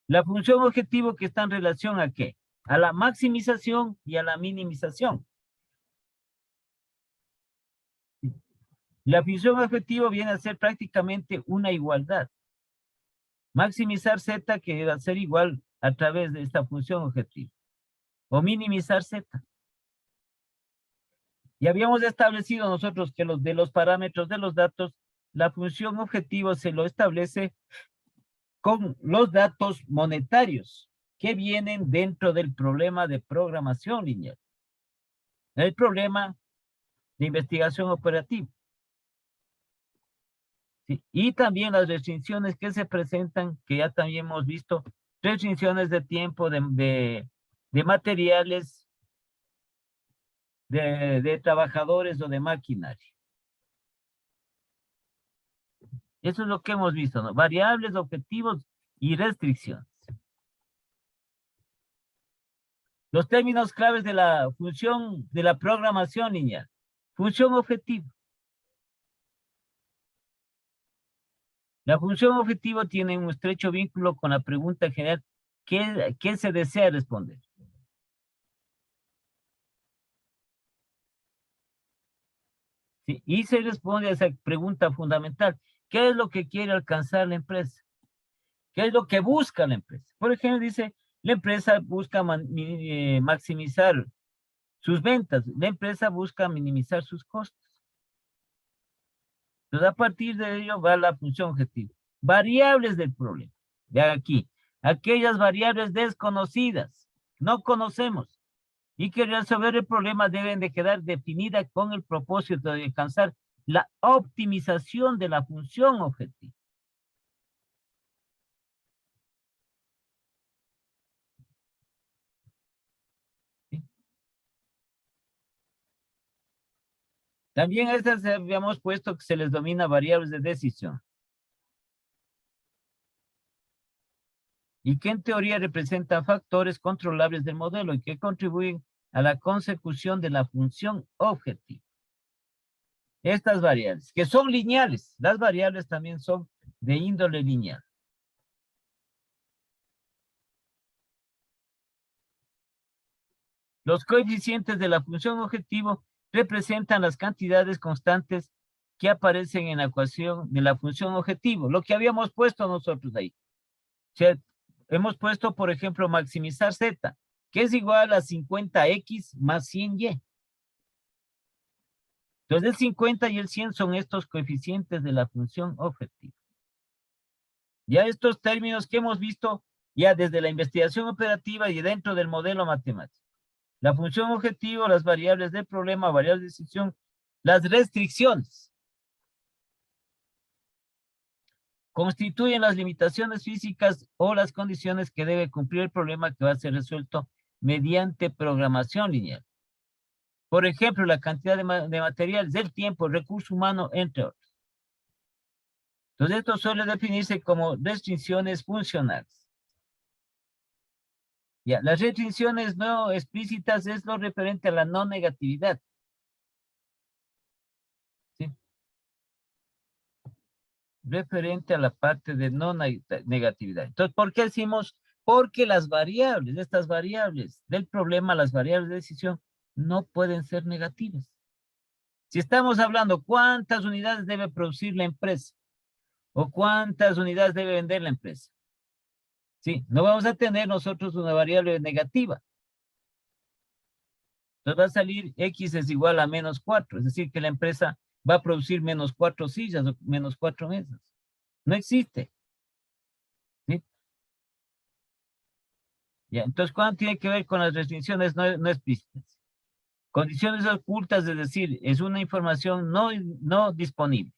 La función objetivo que está en relación a ¿qué? A la maximización y a la minimización. La función objetivo viene a ser prácticamente una igualdad. Maximizar Z que va a ser igual a través de esta función objetivo. O minimizar Z. Y habíamos establecido nosotros que de los parámetros de los datos, la función objetivo se lo establece con los datos monetarios que vienen dentro del problema de programación lineal. El problema de investigación operativa. ¿Sí? Y también las restricciones que se presentan, que ya también hemos visto, restricciones de tiempo, de materiales, de trabajadores o de maquinaria. Eso es lo que hemos visto, ¿no? Variables, objetivos y restricciones. Los términos claves de la función de la programación lineal. Función objetivo. La función objetivo tiene un estrecho vínculo con la pregunta general, ¿qué se desea responder? ¿Sí? Y se responde a esa pregunta fundamental. ¿Qué es lo que quiere alcanzar la empresa? ¿Qué es lo que busca la empresa? Por ejemplo, dice, la empresa busca maximizar sus ventas. La empresa busca minimizar sus costos. Entonces, a partir de ello va la función objetivo. Variables del problema. De aquí, aquellas variables desconocidas, no conocemos, y que al resolver el problema deben de quedar definidas con el propósito de alcanzar la optimización de la función objetivo. ¿Sí? También a estas habíamos puesto que se les domina variables de decisión. Y que en teoría representan factores controlables del modelo y que contribuyen a la consecución de la función objetivo. Estas variables, que son lineales, las variables también son de índole lineal. Los coeficientes de la función objetivo representan las cantidades constantes que aparecen en la ecuación de la función objetivo, lo que habíamos puesto nosotros ahí. O sea, hemos puesto, por ejemplo, maximizar Z, que es igual a 50X más 100Y. Entonces, el 50 y el 100 son estos coeficientes de la función objetivo. Ya estos términos que hemos visto ya desde la investigación operativa y dentro del modelo matemático. La función objetivo, las variables del problema, variables de decisión, las restricciones. Constituyen las limitaciones físicas o las condiciones que debe cumplir el problema que va a ser resuelto mediante programación lineal. Por ejemplo, la cantidad de materiales, el tiempo, el recurso humano, entre otros. Entonces, esto suele definirse como restricciones funcionales. Ya, las restricciones no explícitas es lo referente a la no negatividad. ¿Sí? Referente a la parte de no negatividad. Entonces, ¿por qué decimos? Porque las variables, estas variables del problema, las variables de decisión, no pueden ser negativas. Si estamos hablando cuántas unidades debe producir la empresa o cuántas unidades debe vender la empresa. Sí, no vamos a tener nosotros una variable negativa. Entonces va a salir X es igual a menos 4, es decir, que la empresa va a producir menos 4 sillas o menos 4 mesas. No existe. ¿Sí? Ya, entonces, ¿cuándo tiene que ver con las restricciones no explícitas? Condiciones ocultas, es decir, es una información no disponible,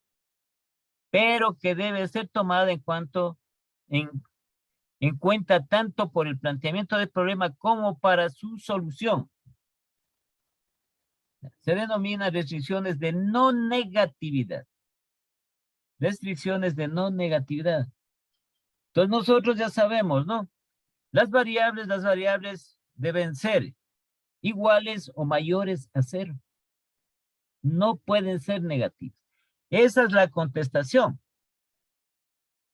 pero que debe ser tomada en en cuenta tanto por el planteamiento del problema como para su solución. Se denomina restricciones de no negatividad. Restricciones de no negatividad. Entonces nosotros ya sabemos, ¿no? Las variables deben ser iguales o mayores a 0. No pueden ser negativas. Esa es la contestación.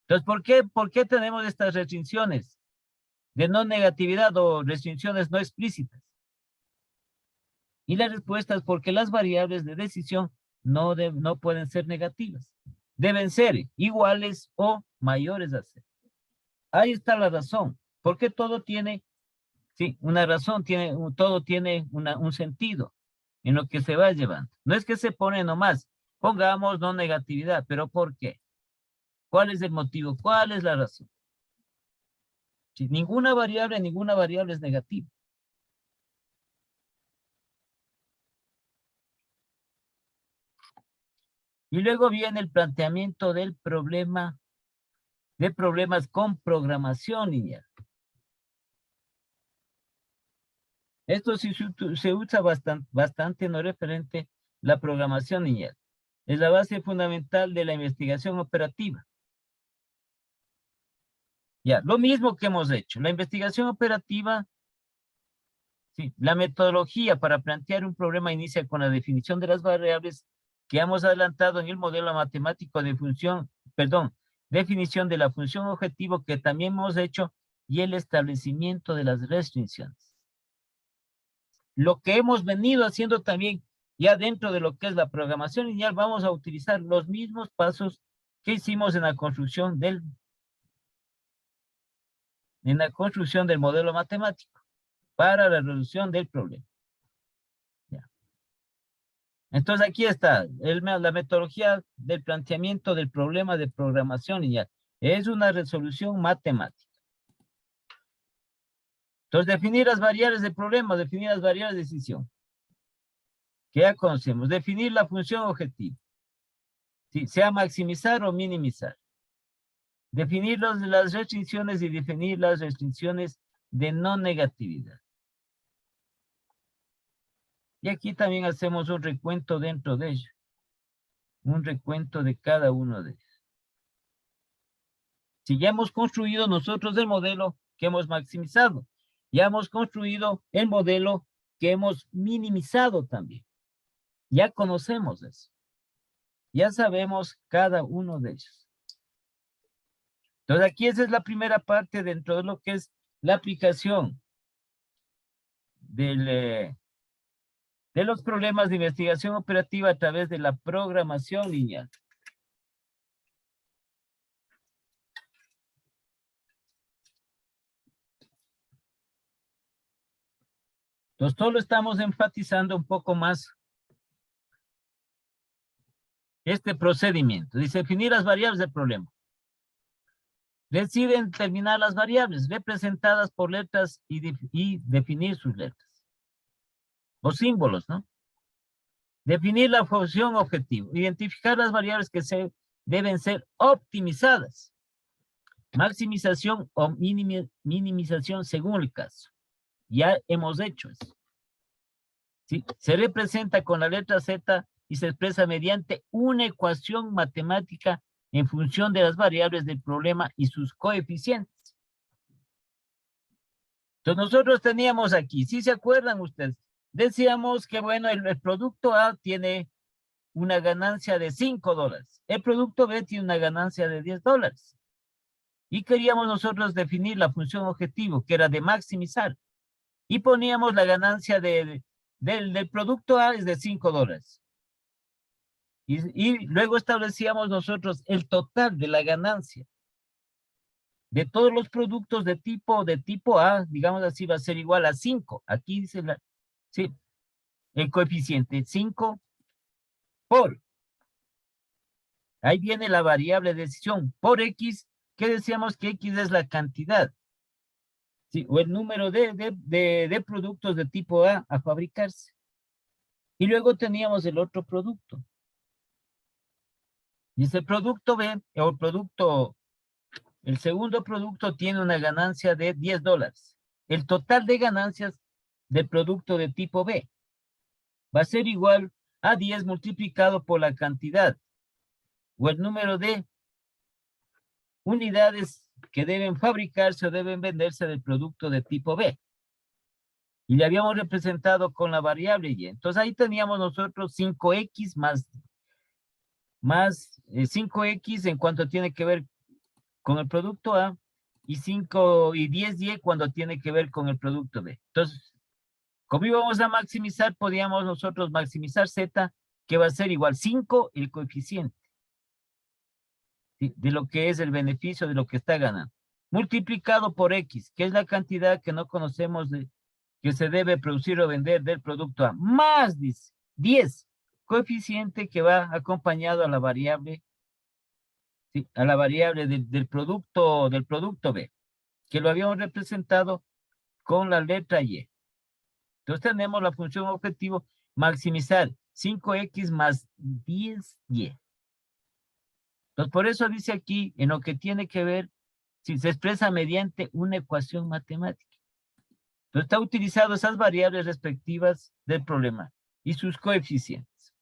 Entonces, ¿por qué tenemos estas restricciones de no negatividad o restricciones no explícitas? Y la respuesta es porque las variables de decisión no pueden ser negativas. Deben ser iguales o mayores a 0. Ahí está la razón. Porque todo tiene, sí, una razón, todo tiene un sentido en lo que se va llevando. No es que se pone nomás, pongamos no negatividad, pero ¿por qué? ¿Cuál es el motivo? ¿Cuál es la razón? Si ninguna variable es negativa. Y luego viene el planteamiento del problema, de problemas con programación lineal. Esto sí se usa bastante en lo referente a la programación lineal. Es la base fundamental de la investigación operativa. Ya, lo mismo que hemos hecho. La investigación operativa, sí, la metodología para plantear un problema inicia con la definición de las variables que hemos adelantado en el modelo matemático de función, definición de la función objetivo que también hemos hecho y el establecimiento de las restricciones. Lo que hemos venido haciendo también ya dentro de lo que es la programación lineal, vamos a utilizar los mismos pasos que hicimos en la construcción del modelo matemático para la resolución del problema. Ya. Entonces aquí está la metodología del planteamiento del problema de programación lineal. Es una resolución matemática. Entonces definir las variables del problema, definir las variables de decisión. Que ya conocemos. Definir la función objetivo. ¿Sí? Sea maximizar o minimizar. Definir las restricciones y definir las restricciones de no negatividad. Y aquí también hacemos un recuento dentro de ello. Un recuento de cada uno de ellos. Si ya hemos construido nosotros el modelo que hemos maximizado, ya hemos construido el modelo que hemos minimizado también. Ya conocemos eso. Ya sabemos cada uno de ellos. Entonces aquí esa es la primera parte dentro de lo que es la aplicación de los problemas de investigación operativa a través de la programación lineal. Entonces, solo estamos enfatizando un poco más este procedimiento. Dice, definir las variables del problema. Deciden determinar las variables representadas por letras y definir sus letras. O símbolos, ¿no? Definir la función objetivo. Identificar las variables que deben ser optimizadas. Maximización o minimización según el caso. Ya hemos hecho eso. ¿Sí? Se representa con la letra Z y se expresa mediante una ecuación matemática en función de las variables del problema y sus coeficientes. Entonces nosotros teníamos aquí, si se acuerdan ustedes, decíamos que bueno, el producto A tiene una ganancia de $5. El producto B tiene una ganancia de $10. Y queríamos nosotros definir la función objetivo, que era de maximizar. Y poníamos la ganancia del producto A es de $5. Y luego establecíamos nosotros el total de la ganancia de todos los productos de tipo A, digamos así, va a ser igual a 5. Aquí dice sí, el coeficiente 5 por. Ahí viene la variable de decisión por X, que decíamos que X es la cantidad. ¿Sí? O el número de productos de tipo A fabricarse. Y luego teníamos el otro producto. Dice producto B, o producto El segundo producto tiene una ganancia de $10. El total de ganancias del producto de tipo B va a ser igual a 10 multiplicado por la cantidad o el número de unidades que deben fabricarse o deben venderse del producto de tipo B. Y le habíamos representado con la variable Y. Entonces ahí teníamos nosotros 5X más 5X en cuanto tiene que ver con el producto A y 10Y cuando tiene que ver con el producto B. Entonces, como íbamos a maximizar, podíamos nosotros maximizar Z, que va a ser igual 5 el coeficiente, ¿sí?, de lo que es el beneficio de lo que está ganando, multiplicado por X, que es la cantidad que no conocemos que se debe producir o vender del producto A, más 10, coeficiente que va acompañado a la variable, ¿sí?, a la variable del producto B, que lo habíamos representado con la letra Y. Entonces tenemos la función objetivo maximizar 5X más 10Y. Entonces por eso dice aquí, en lo que tiene que ver, si se expresa mediante una ecuación matemática. Entonces está utilizado esas variables respectivas del problema y sus coeficientes.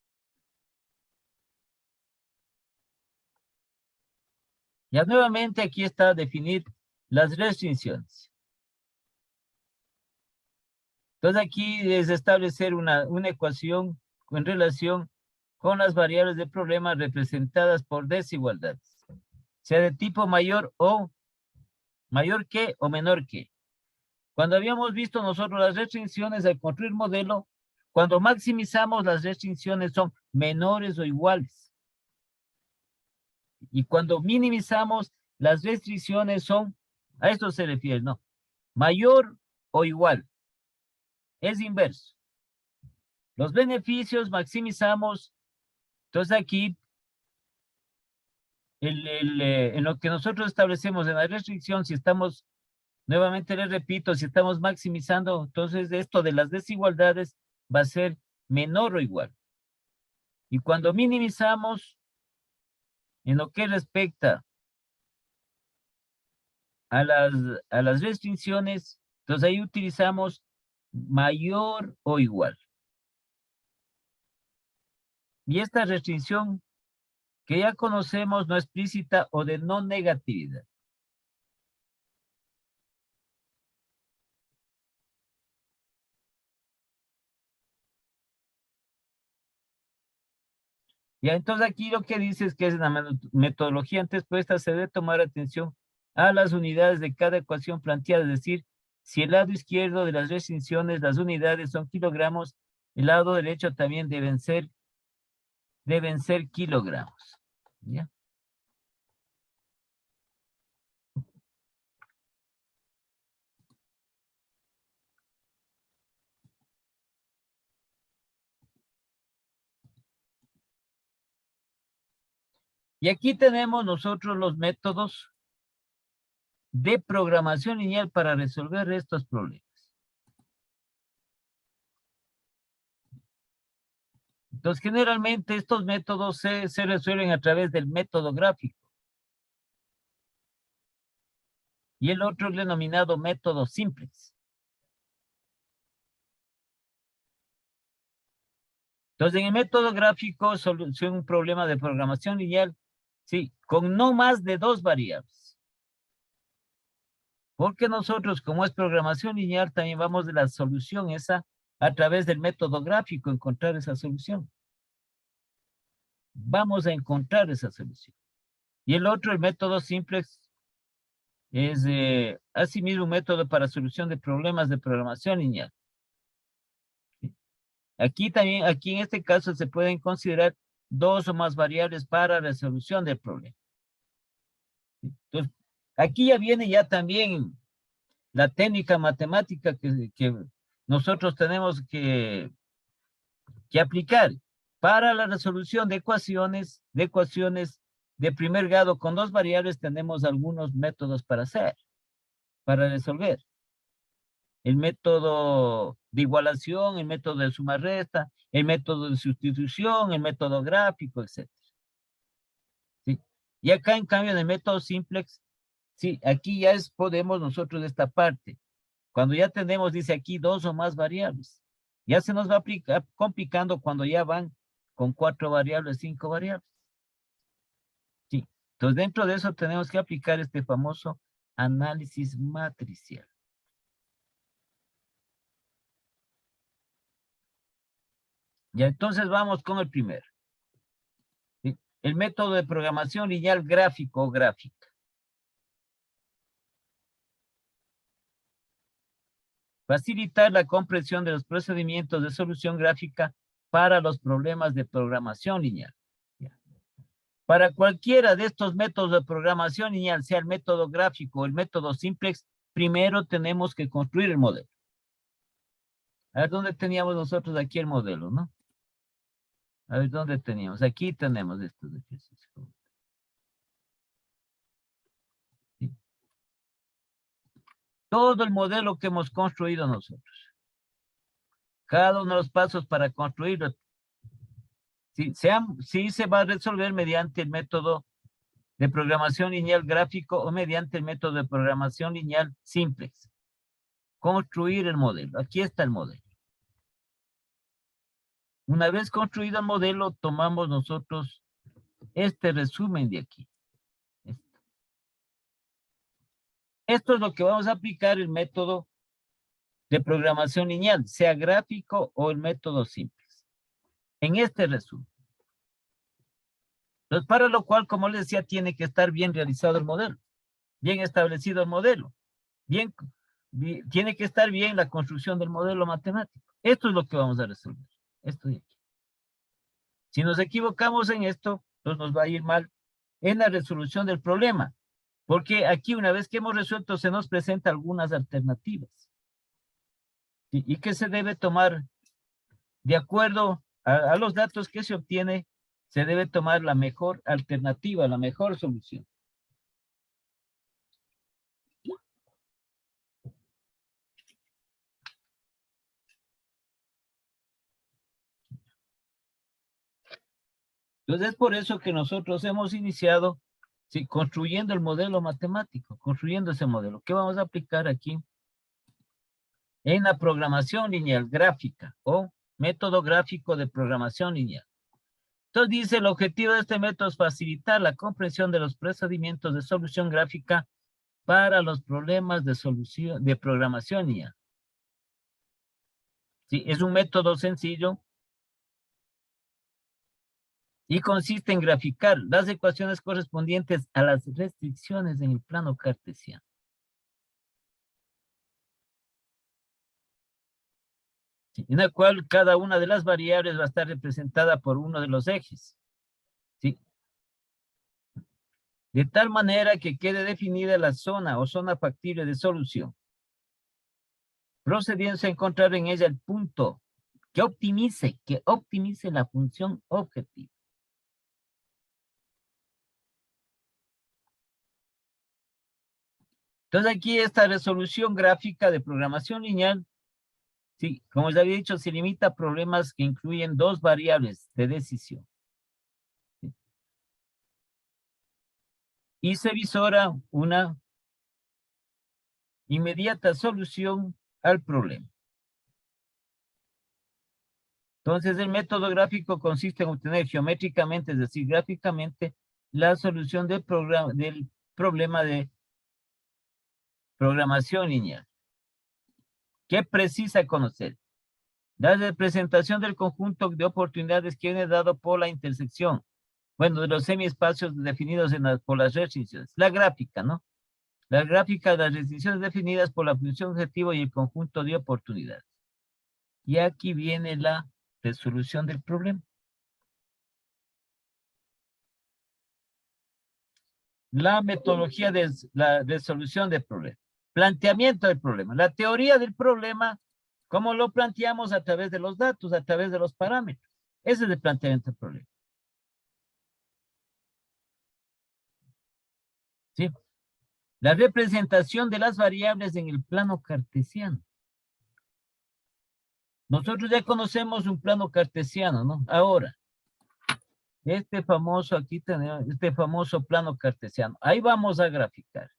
Ya nuevamente aquí está definir las restricciones. Entonces aquí es establecer una ecuación en relación con las variables del problema representadas por desigualdades, sea de tipo mayor que o menor que. Cuando habíamos visto nosotros las restricciones al construir modelo, cuando maximizamos las restricciones son menores o iguales. Y cuando minimizamos las restricciones son, a esto se refiere, ¿no? Mayor o igual. Es inverso. Los beneficios maximizamos. Entonces aquí, en lo que nosotros establecemos en la restricción, si estamos, nuevamente les repito, si estamos maximizando, entonces esto de las desigualdades va a ser menor o igual. Y cuando minimizamos, en lo que respecta a las restricciones, entonces ahí utilizamos mayor o igual. Y esta restricción que ya conocemos no explícita o de no negatividad. Ya, entonces aquí lo que dice es que es la metodología antes puesta, se debe tomar atención a las unidades de cada ecuación planteada, es decir, si el lado izquierdo de las restricciones, las unidades son kilogramos, el lado derecho también deben ser kilogramos. ¿Ya? Y aquí tenemos nosotros los métodos de programación lineal para resolver estos problemas. Entonces, generalmente estos métodos se resuelven a través del método gráfico. Y el otro es denominado método simplex. Entonces, en el método gráfico, soluciona un problema de programación lineal, sí, con no más de 2 variables. Porque nosotros, como es programación lineal, también vamos de la solución esa a través del método gráfico, encontrar esa solución. Vamos a encontrar esa solución. Y el otro, el método simplex, es asimismo un método para solución de problemas de programación lineal. Aquí también, aquí en este caso se pueden considerar 2 o más variables para resolución del problema. Entonces, aquí ya viene ya también la técnica matemática que nosotros tenemos que aplicar para la resolución de ecuaciones de primer grado con 2 variables. Tenemos algunos métodos para resolver. El método de igualación, el método de suma-resta, el método de sustitución, el método gráfico, etc. ¿Sí? Y acá, en cambio, en el método simplex, Sí, aquí ya podemos nosotros esta parte. Cuando ya tenemos, dice aquí, 2 o más variables. Ya se nos va complicando cuando ya van con 4 variables, 5 variables. Sí. Entonces, dentro de eso tenemos que aplicar este famoso análisis matricial. Ya, entonces vamos con el primero. ¿Sí? El método de programación lineal gráfico o gráfica. Facilitar la comprensión de los procedimientos de solución gráfica para los problemas de programación lineal. Ya. Para cualquiera de estos métodos de programación lineal, sea el método gráfico o el método simplex, primero tenemos que construir el modelo. A ver, ¿dónde teníamos nosotros aquí el modelo, no? A ver, ¿dónde teníamos? Aquí tenemos estos ejercicios. ¿Sí? Todo el modelo que hemos construido nosotros. Cada uno de los pasos para construirlo. Sí, se va a resolver mediante el método de programación lineal gráfico o mediante el método de programación lineal simplex. Construir el modelo. Aquí está el modelo. Una vez construido el modelo, tomamos nosotros este resumen de aquí. Esto es lo que vamos a aplicar el método de programación lineal, sea gráfico o el método simplex. En este resumen. Entonces, para lo cual, como les decía, tiene que estar bien realizado el modelo, bien establecido el modelo, tiene que estar bien la construcción del modelo matemático. Esto es lo que vamos a resolver. Esto de aquí. Si nos equivocamos en esto, pues nos va a ir mal en la resolución del problema. Porque aquí, una vez que hemos resuelto, se nos presenta algunas alternativas. Y que se debe tomar de acuerdo a los datos que se obtiene, se debe tomar la mejor alternativa, la mejor solución. Entonces es por eso que nosotros hemos iniciado, sí, construyendo el modelo matemático, construyendo ese modelo. ¿Qué vamos a aplicar aquí? En la programación lineal gráfica o método gráfico de programación lineal. Entonces dice, el objetivo de este método es facilitar la comprensión de los procedimientos de solución gráfica para los problemas de programación lineal. Sí, es un método sencillo y consiste en graficar las ecuaciones correspondientes a las restricciones en el plano cartesiano. ¿Sí? En el cual cada una de las variables va a estar representada por uno de los ejes. ¿Sí? De tal manera que quede definida la zona o zona factible de solución. Procediendo a encontrar en ella el punto que optimice la función objetiva. Entonces aquí esta resolución gráfica de programación lineal, sí, como ya había dicho, se limita a problemas que incluyen 2 variables de decisión. ¿Sí? Y se visora una inmediata solución al problema. Entonces el método gráfico consiste en obtener geométricamente, es decir, gráficamente, la solución del problema de programación lineal. ¿Qué precisa conocer? La representación del conjunto de oportunidades que viene dado por la intersección. Bueno, de los semiespacios definidos por las restricciones. La gráfica, ¿no? La gráfica de las restricciones definidas por la función objetivo y el conjunto de oportunidades. Y aquí viene la resolución del problema. La metodología de la resolución del problema. Planteamiento del problema. La teoría del problema, ¿cómo lo planteamos? A través de los datos, a través de los parámetros. Ese es el planteamiento del problema. ¿Sí? La representación de las variables en el plano cartesiano. Nosotros ya conocemos un plano cartesiano, ¿no? Ahora, este famoso, aquí tenemos este famoso plano cartesiano. Ahí vamos a graficar.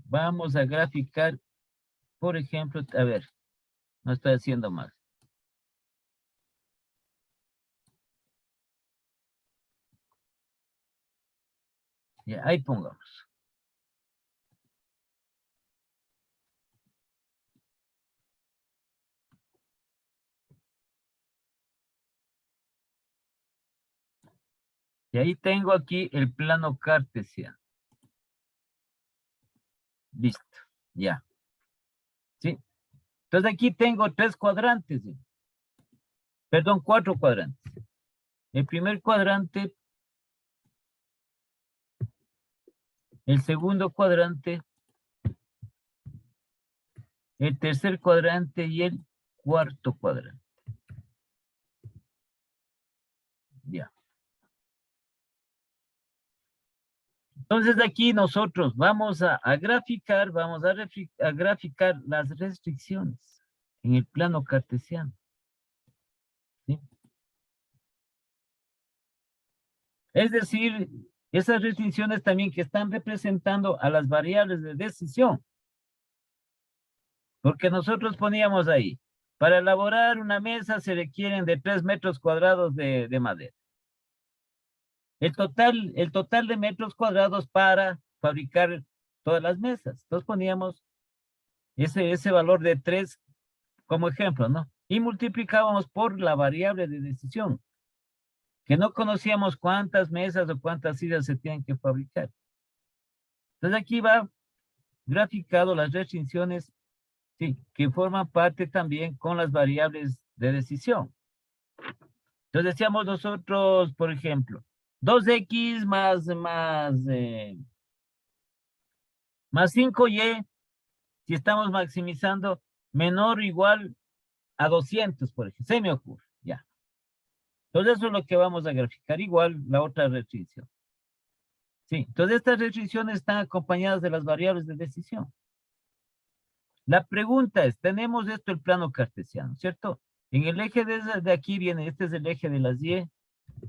Vamos a graficar, por ejemplo, a ver, no estoy haciendo mal. Ya, ahí pongamos. Y ahí tengo aquí el plano cartesiano. Listo, ya. ¿Sí? Entonces aquí tengo 3 cuadrantes. ¿Sí? Perdón, 4 cuadrantes. El primer cuadrante, el segundo cuadrante, el tercer cuadrante y el cuarto cuadrante. Ya. Entonces aquí nosotros vamos a graficar, a graficar las restricciones en el plano cartesiano. ¿Sí? Es decir, esas restricciones también que están representando a las variables de decisión. Porque nosotros poníamos ahí, para elaborar una mesa se requieren de 3 metros cuadrados de madera. El total de metros cuadrados para fabricar todas las mesas. Entonces poníamos ese valor de 3 como ejemplo, ¿no? Y multiplicábamos por la variable de decisión, que no conocíamos cuántas mesas o cuántas sillas se tienen que fabricar. Entonces aquí va graficado las restricciones, sí, que forman parte también con las variables de decisión. Entonces decíamos nosotros, por ejemplo, 2x más 5y, si estamos maximizando, menor o igual a 200, por ejemplo. Se me ocurre, ya. Entonces eso es lo que vamos a graficar, igual la otra restricción. Sí, entonces estas restricciones están acompañadas de las variables de decisión. La pregunta es, tenemos esto el plano cartesiano, ¿cierto? En el eje de aquí viene, este es el eje de las y,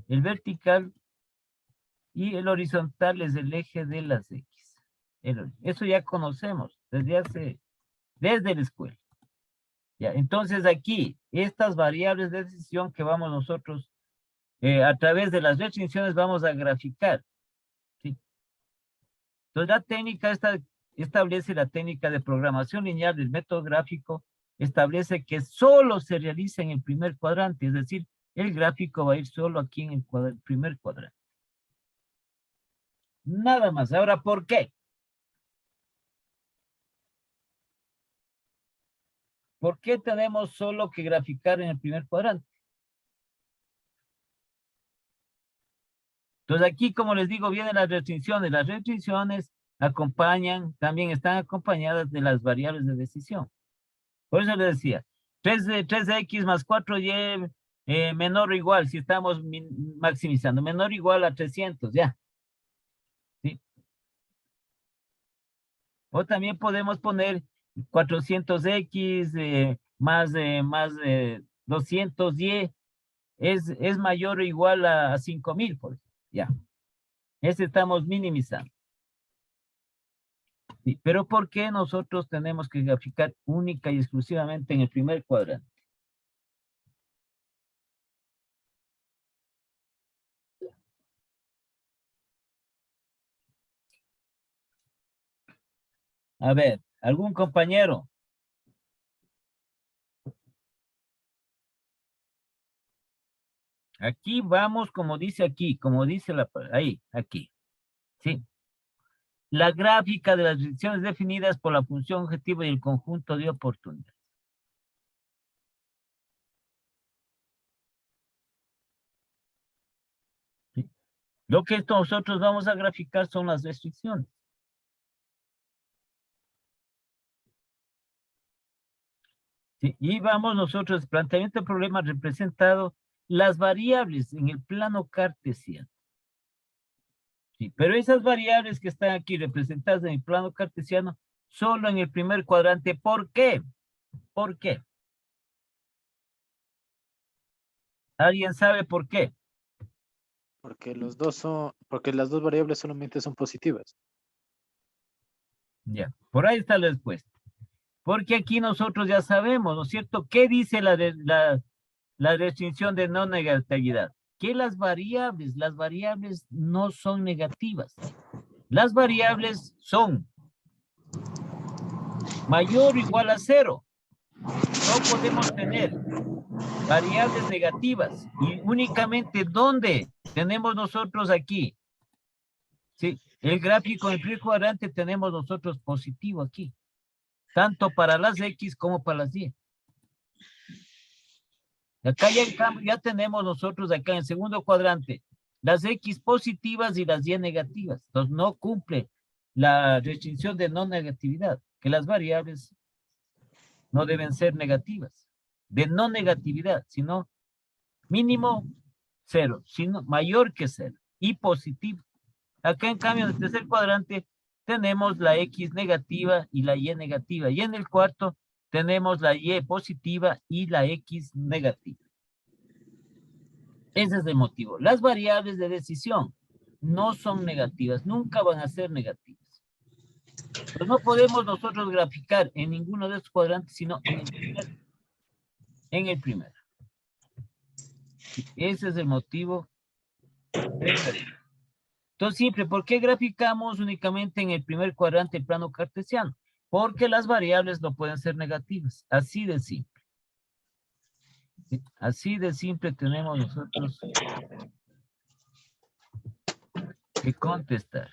el vertical y el horizontal es el eje de las x. Eso ya conocemos desde la escuela. Ya, entonces aquí, estas variables de decisión que vamos nosotros, a través de las restricciones vamos a graficar. ¿Sí? Entonces la técnica establece la técnica de programación lineal del método gráfico, establece que solo se realiza en el primer cuadrante, es decir, el gráfico va a ir solo aquí en el primer cuadrante. Nada más. Ahora, ¿por qué? ¿Por qué tenemos solo que graficar en el primer cuadrante? Entonces aquí, como les digo, vienen las restricciones. Las restricciones también están acompañadas de las variables de decisión. Por eso les decía, 3x más 4y menor o igual, si estamos maximizando, menor o igual a 300, ya. ¿Sí? O también podemos poner 400x más 200y es mayor o igual a 5000, por ejemplo. Ya. Ese estamos minimizando. Sí, pero ¿por qué nosotros tenemos que graficar única y exclusivamente en el primer cuadrante? A ver, ¿algún compañero? Aquí vamos, como dice aquí, como dice ahí, aquí. ¿Sí? La gráfica de las restricciones definidas por la función objetivo y el conjunto de oportunidades. ¿Sí? Lo que nosotros vamos a graficar son las restricciones. ¿Sí? Y vamos nosotros, planteamiento del problema representado las variables en el plano cartesiano. Sí, pero esas variables que están aquí representadas en el plano cartesiano, solo en el primer cuadrante. ¿Por qué? ¿Por qué? ¿Alguien sabe por qué? Porque las dos variables solamente son positivas. Ya, por ahí está la respuesta. Porque aquí nosotros ya sabemos, ¿no es cierto? ¿Qué dice la restricción de no negatividad? Que las variables no son negativas. Las variables son mayor o igual a 0. No podemos tener variables negativas. Y únicamente ¿dónde tenemos nosotros aquí? Sí, el gráfico en el primer cuadrante tenemos nosotros positivo aquí. Tanto para las X como para las Y. Acá ya en cambio ya tenemos nosotros acá en el segundo cuadrante las X positivas y las Y negativas. Entonces no cumple la restricción de no negatividad, que las variables no deben ser negativas, de no negatividad, sino mínimo 0, sino mayor que 0 y positivo. Acá en cambio en el tercer cuadrante tenemos la X negativa y la Y negativa. Y en el cuarto tenemos la Y positiva y la X negativa. Ese es el motivo. Las variables de decisión no son negativas, nunca van a ser negativas. Pues no podemos nosotros graficar en ninguno de estos cuadrantes, sino en el primero. Ese es el motivo. Entonces, siempre, ¿por qué graficamos únicamente en el primer cuadrante el plano cartesiano? Porque las variables no pueden ser negativas. Así de simple. ¿Sí? Así de simple tenemos nosotros que contestar.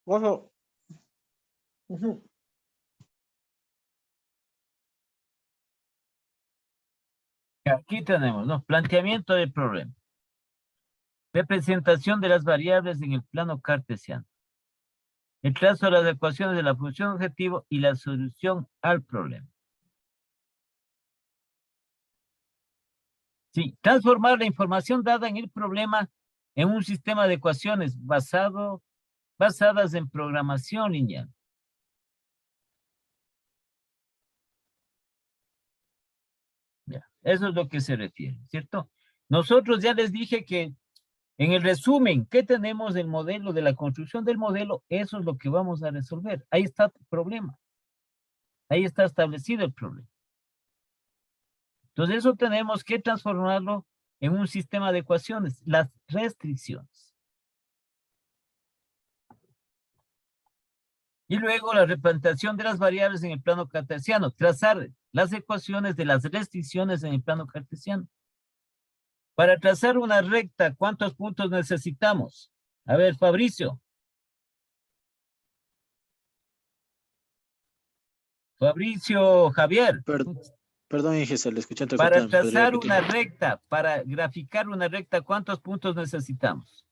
Bueno. Ujú. Aquí tenemos, ¿no? Planteamiento del problema. Representación de las variables en el plano cartesiano. El trazo de las ecuaciones de la función objetivo y la solución al problema. Sí, transformar la información dada en el problema en un sistema de ecuaciones basadas en programación lineal. Ya, eso es lo que se refiere, ¿cierto? Nosotros ya les dije que en el resumen, ¿qué tenemos del modelo, de la construcción del modelo? Eso es lo que vamos a resolver. Ahí está el problema. Ahí está establecido el problema. Entonces eso tenemos que transformarlo en un sistema de ecuaciones, las restricciones. Y luego la representación de las variables en el plano cartesiano, trazar las ecuaciones de las restricciones en el plano cartesiano. Para trazar una recta, ¿cuántos puntos necesitamos? A ver, Fabricio. Fabricio Javier. Perdón, Giselle, le escuché Para entrecortado. trazar una recta, para graficar una recta, ¿cuántos puntos necesitamos?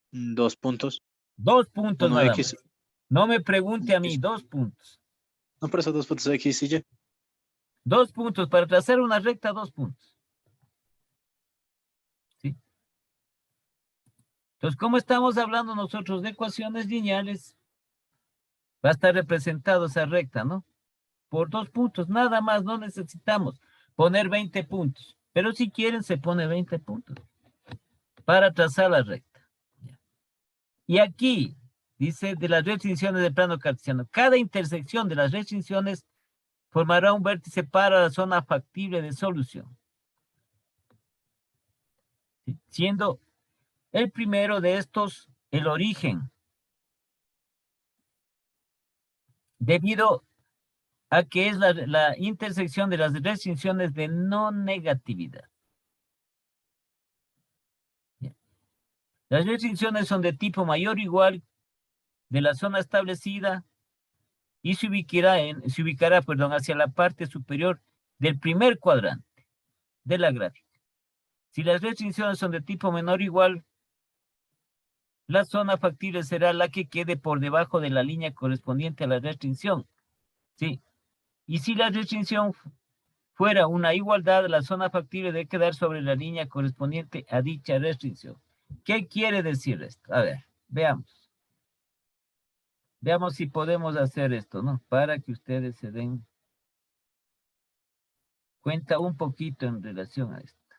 2 puntos. 2 puntos Uno nada X. más. No me pregunte a mí, 2 puntos. No, por eso 2 puntos X y Y. 2 puntos, para trazar una recta, 2 puntos. ¿Sí? Entonces, ¿cómo estamos hablando nosotros de ecuaciones lineales? Va a estar representado esa recta, ¿no? Por 2 puntos, nada más, no necesitamos poner 20 puntos. Pero si quieren, se pone 20 puntos para trazar la recta. Y aquí, dice, de las restricciones del plano cartesiano, cada intersección de las restricciones formará un vértice para la zona factible de solución. ¿Sí? Siendo el primero de estos el origen, debido a que es la intersección de las restricciones de no negatividad. Bien. Las restricciones son de tipo mayor o igual de la zona establecida y se ubicará, hacia la parte superior del primer cuadrante de la gráfica. Si las restricciones son de tipo menor o igual, la zona factible será la que quede por debajo de la línea correspondiente a la restricción. ¿Sí? Y si la restricción fuera una igualdad, la zona factible debe quedar sobre la línea correspondiente a dicha restricción. ¿Qué quiere decir esto? A ver, veamos. Veamos si podemos hacer esto, ¿no? Para que ustedes se den cuenta un poquito en relación a esto.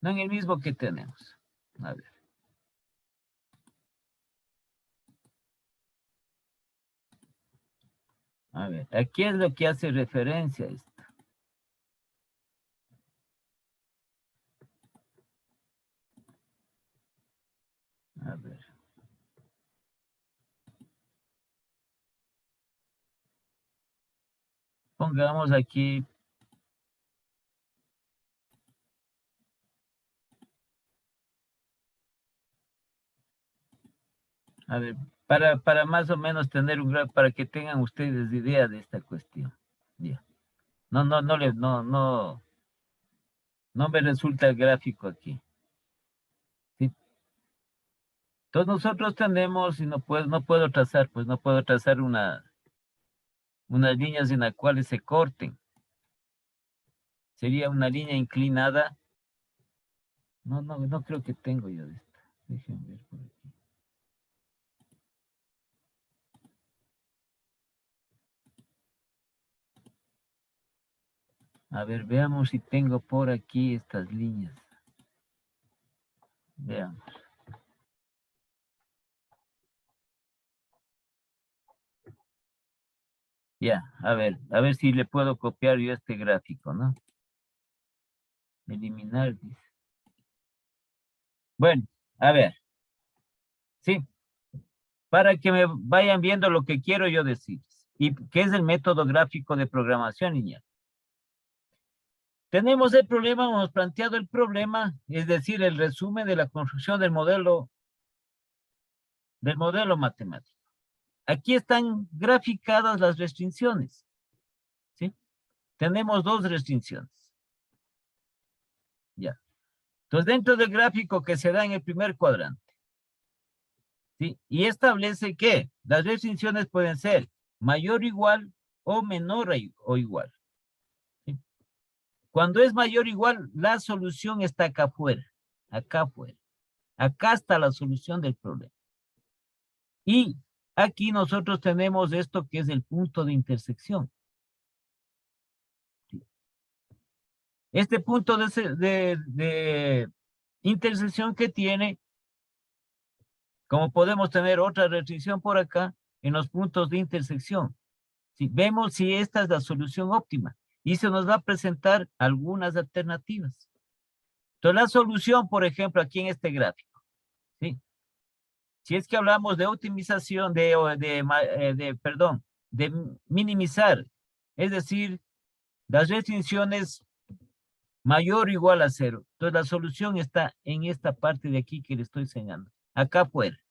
No en el mismo que tenemos. A ver. A ver, aquí es lo que hace referencia a esto. A ver. Pongamos aquí. A ver, para más o menos tener un gráfico, para que tengan ustedes idea de esta cuestión. Ya. No me resulta el gráfico aquí. ¿Sí? Entonces nosotros tenemos, y no puedo trazar, pues no puedo trazar unas líneas en las cuales se corten. Sería una línea inclinada. No creo que tengo yo de esta. Déjenme ver por aquí. A ver, veamos si tengo por aquí estas líneas. Veamos. Ya, a ver si le puedo copiar yo este gráfico, ¿no? Eliminar, dice. Bueno, a ver. Sí, para que me vayan viendo lo que quiero yo decir. ¿Y qué es el método gráfico de programación, niña? Tenemos el problema, hemos planteado el problema, es decir, el resumen de la construcción del modelo matemático. Aquí están graficadas las restricciones. ¿Sí? Tenemos dos restricciones. Ya. Entonces, dentro del gráfico que se da en el primer cuadrante, ¿sí? Y establece que las restricciones pueden ser mayor o igual o menor o igual. ¿Sí? Cuando es mayor o igual, la solución está acá afuera. Acá afuera. Acá está la solución del problema. Y aquí nosotros tenemos esto que es el punto de intersección. ¿Sí? Este punto de intersección que tiene, como podemos tener otra restricción por acá, en los puntos de intersección. ¿Sí? Vemos si esta es la solución óptima y se nos va a presentar algunas alternativas. Entonces, la solución, por ejemplo, aquí en este gráfico, ¿sí? Si es que hablamos de optimización, de minimizar, es decir, las restricciones mayor o igual a 0. Entonces, la solución está en esta parte de aquí que le estoy señalando. Acá afuera.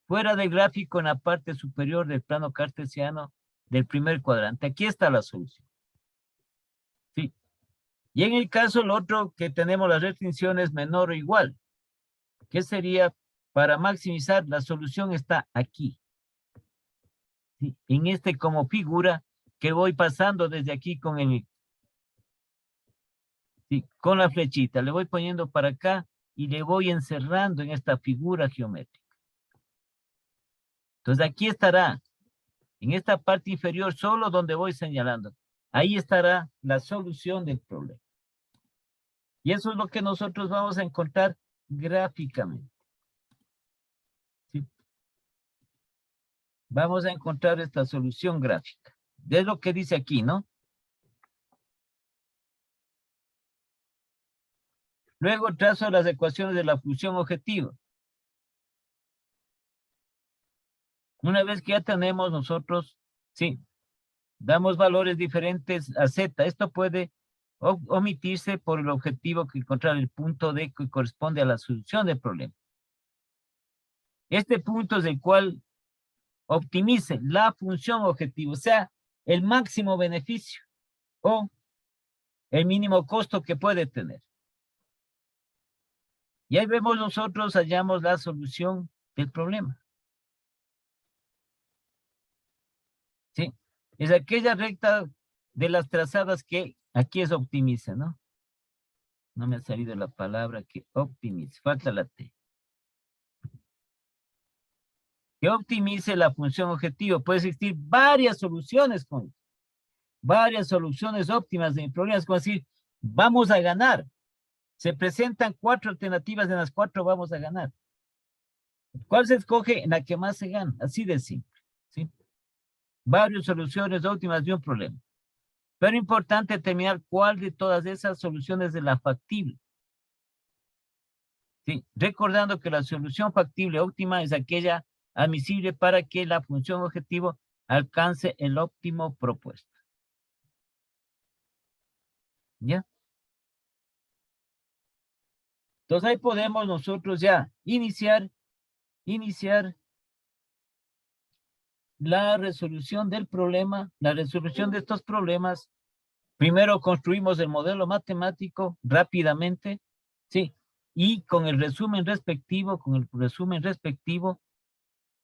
Fuera del gráfico, en la parte superior del plano cartesiano del primer cuadrante. Aquí está la solución. ¿Sí? Y en el caso, el otro que tenemos las restricciones menor o igual. ¿Qué sería? Para maximizar, la solución está aquí. ¿Sí? En este como figura que voy pasando desde aquí con con la flechita. Le voy poniendo para acá y le voy encerrando en esta figura geométrica. Entonces aquí estará, en esta parte inferior, solo donde voy señalando. Ahí estará la solución del problema. Y eso es lo que nosotros vamos a encontrar gráficamente. ¿Sí? Vamos a encontrar esta solución gráfica. Es lo que dice aquí, ¿no? Luego trazo las ecuaciones de la función objetivo. Una vez que ya tenemos nosotros, sí, damos valores diferentes a z. Esto puede omitirse por el objetivo que encontrar el punto D que corresponde a la solución del problema. Este punto es el cual optimice la función objetivo, o sea, el máximo beneficio o el mínimo costo que puede tener. Y ahí vemos nosotros, hallamos la solución del problema. ¿Sí? Es aquella recta de las trazadas que Aquí es optimice, ¿no? No me ha salido la palabra que optimice. Falta la T. Que optimice la función objetivo. Puede existir varias soluciones con varias soluciones óptimas de problemas. Como decir, vamos a ganar. Se presentan 4 alternativas, en las 4 vamos a ganar. ¿Cuál se escoge? En la que más se gana. Así de simple. ¿Sí? Varias soluciones óptimas de un problema. Pero importante determinar cuál de todas esas soluciones es la factible. ¿Sí? Recordando que la solución factible óptima es aquella admisible para que la función objetivo alcance el óptimo propuesto. ¿Ya? Entonces ahí podemos nosotros ya iniciar la resolución del problema, la resolución de estos problemas. Primero construimos el modelo matemático rápidamente, ¿sí? Y con el resumen respectivo,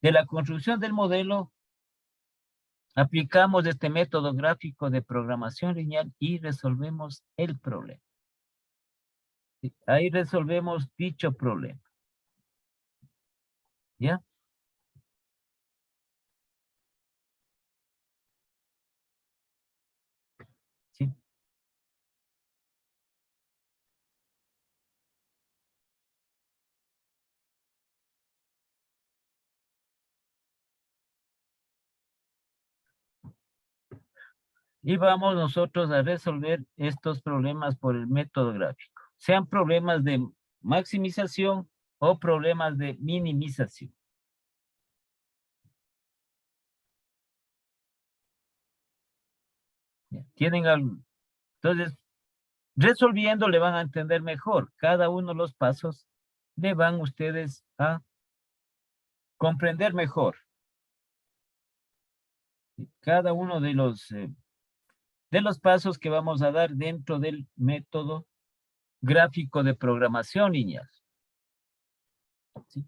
de la construcción del modelo, aplicamos este método gráfico de programación lineal y resolvemos el problema. ¿Sí? Ahí resolvemos dicho problema. ¿Ya? ¿Sí? Y vamos nosotros a resolver estos problemas por el método gráfico. Sean problemas de maximización o problemas de minimización. ¿Tienen algo? Entonces, resolviendo le van a entender mejor. Cada uno de los pasos le van ustedes a comprender mejor. Cada uno de los pasos que vamos a dar dentro del método gráfico de programación lineal. ¿Sí?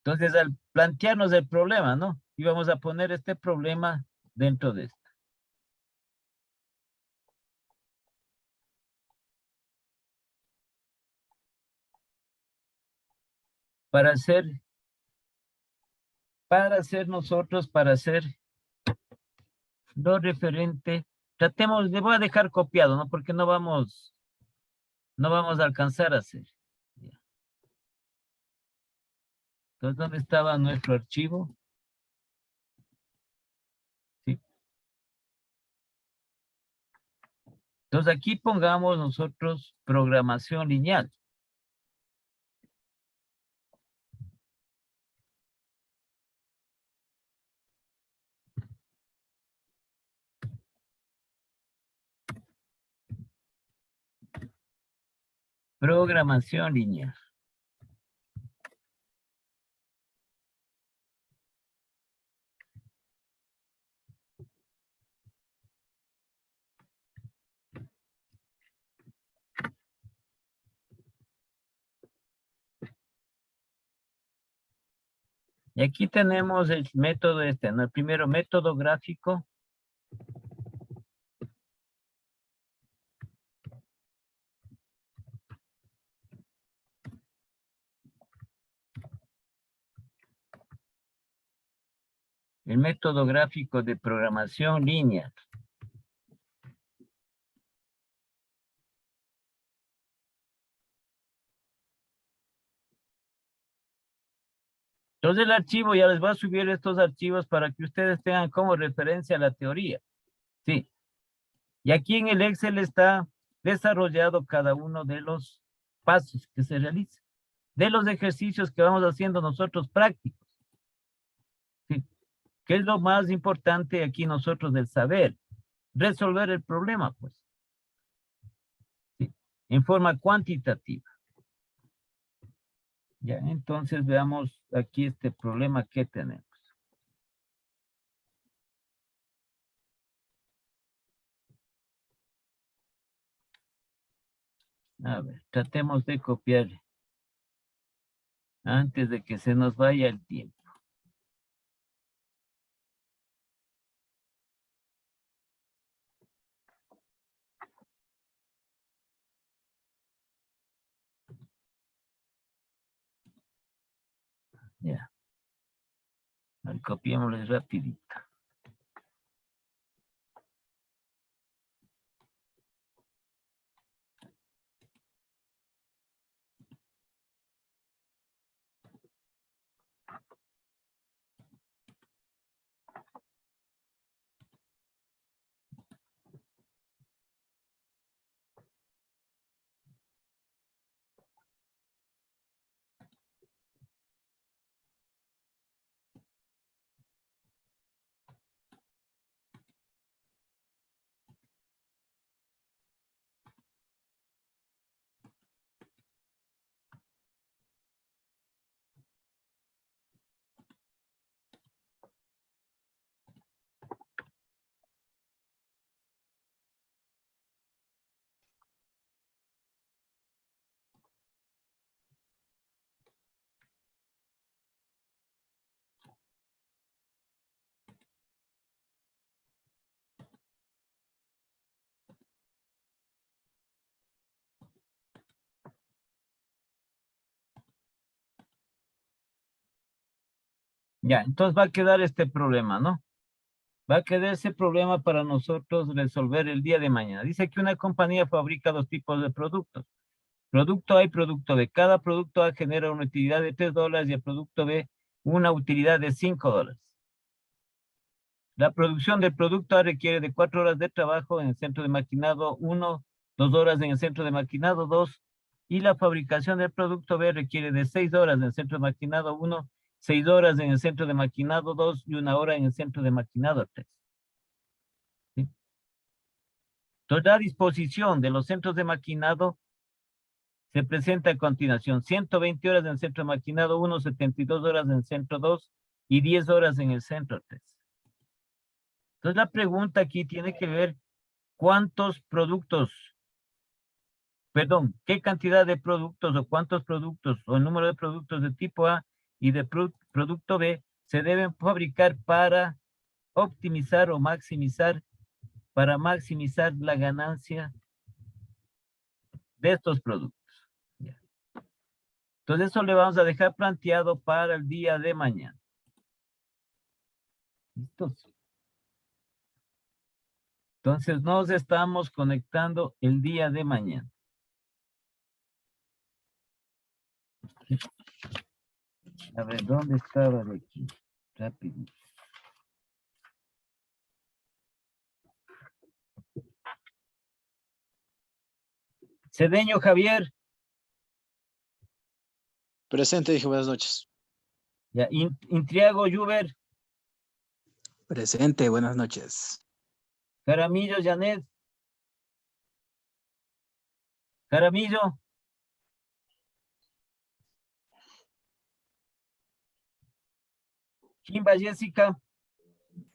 Entonces, al plantearnos el problema, ¿no? Y vamos a poner este problema dentro de esto. Para hacer lo referente, tratemos, le voy a dejar copiado, ¿no? Porque no vamos a alcanzar a hacer. Ya. Entonces, ¿dónde estaba nuestro archivo? Sí. Entonces, aquí pongamos nosotros programación lineal. Programación lineal. Y aquí tenemos el método ¿no? El primero método gráfico. El método gráfico de programación lineal. Entonces el archivo, ya les voy a subir estos archivos para que ustedes tengan como referencia la teoría. Sí. Y aquí en el Excel está desarrollado cada uno de los pasos que se realizan, de los ejercicios que vamos haciendo nosotros prácticos. ¿Sí? ¿Qué es lo más importante aquí nosotros del saber? Resolver el problema, pues. ¿Sí? En forma cuantitativa. Ya, entonces veamos aquí este problema que tenemos. A ver, tratemos de copiar antes de que se nos vaya el tiempo. Ya. A ver, copiémosle rapidito. Ya, entonces va a quedar este problema, ¿no? Va a quedar ese problema para nosotros resolver el día de mañana. Dice que una compañía fabrica dos tipos de productos. Producto A y producto B. Cada producto A genera una utilidad de $3 y el producto B una utilidad de $5. La producción del producto A requiere de 4 horas de trabajo en el centro de maquinado 1, 2 horas en el centro de maquinado 2, y la fabricación del producto B requiere de 6 horas en el centro de maquinado 1, 6 horas en el centro de maquinado 2 y 1 hora en el centro de maquinado 3. ¿Sí? Entonces, la disposición de los centros de maquinado se presenta a continuación. 120 horas en el centro de maquinado 1, 72 horas en el centro 2 y 10 horas en el centro 3. Entonces, la pregunta aquí tiene que ver cuántos productos, perdón, qué cantidad de productos o cuántos productos o el número de productos de tipo A y de producto B se deben fabricar para optimizar o maximizar, para maximizar la ganancia de estos productos. Ya. Entonces, eso le vamos a dejar planteado para el día de mañana. ¿Listos? Entonces, nos estamos conectando el día de mañana. A ver, ¿dónde estaba de aquí? Rápido. Cedeño Javier. Presente, dije buenas noches. Ya, Intriago Juber. Presente, buenas noches. Jaramillo Janet. Jaramillo. Kimba Jessica.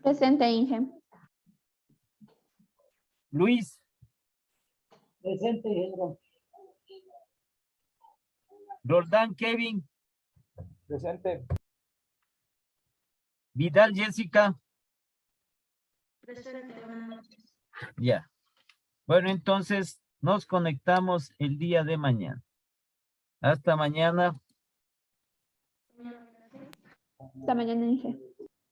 Presente, Inge. Luis. Presente, ingeniero. Roldán Kevin. Presente. Vidal Jessica. Presente, buenas noches. Ya. Bueno, entonces nos conectamos el día de mañana. Hasta mañana. Hasta mañana, Inge.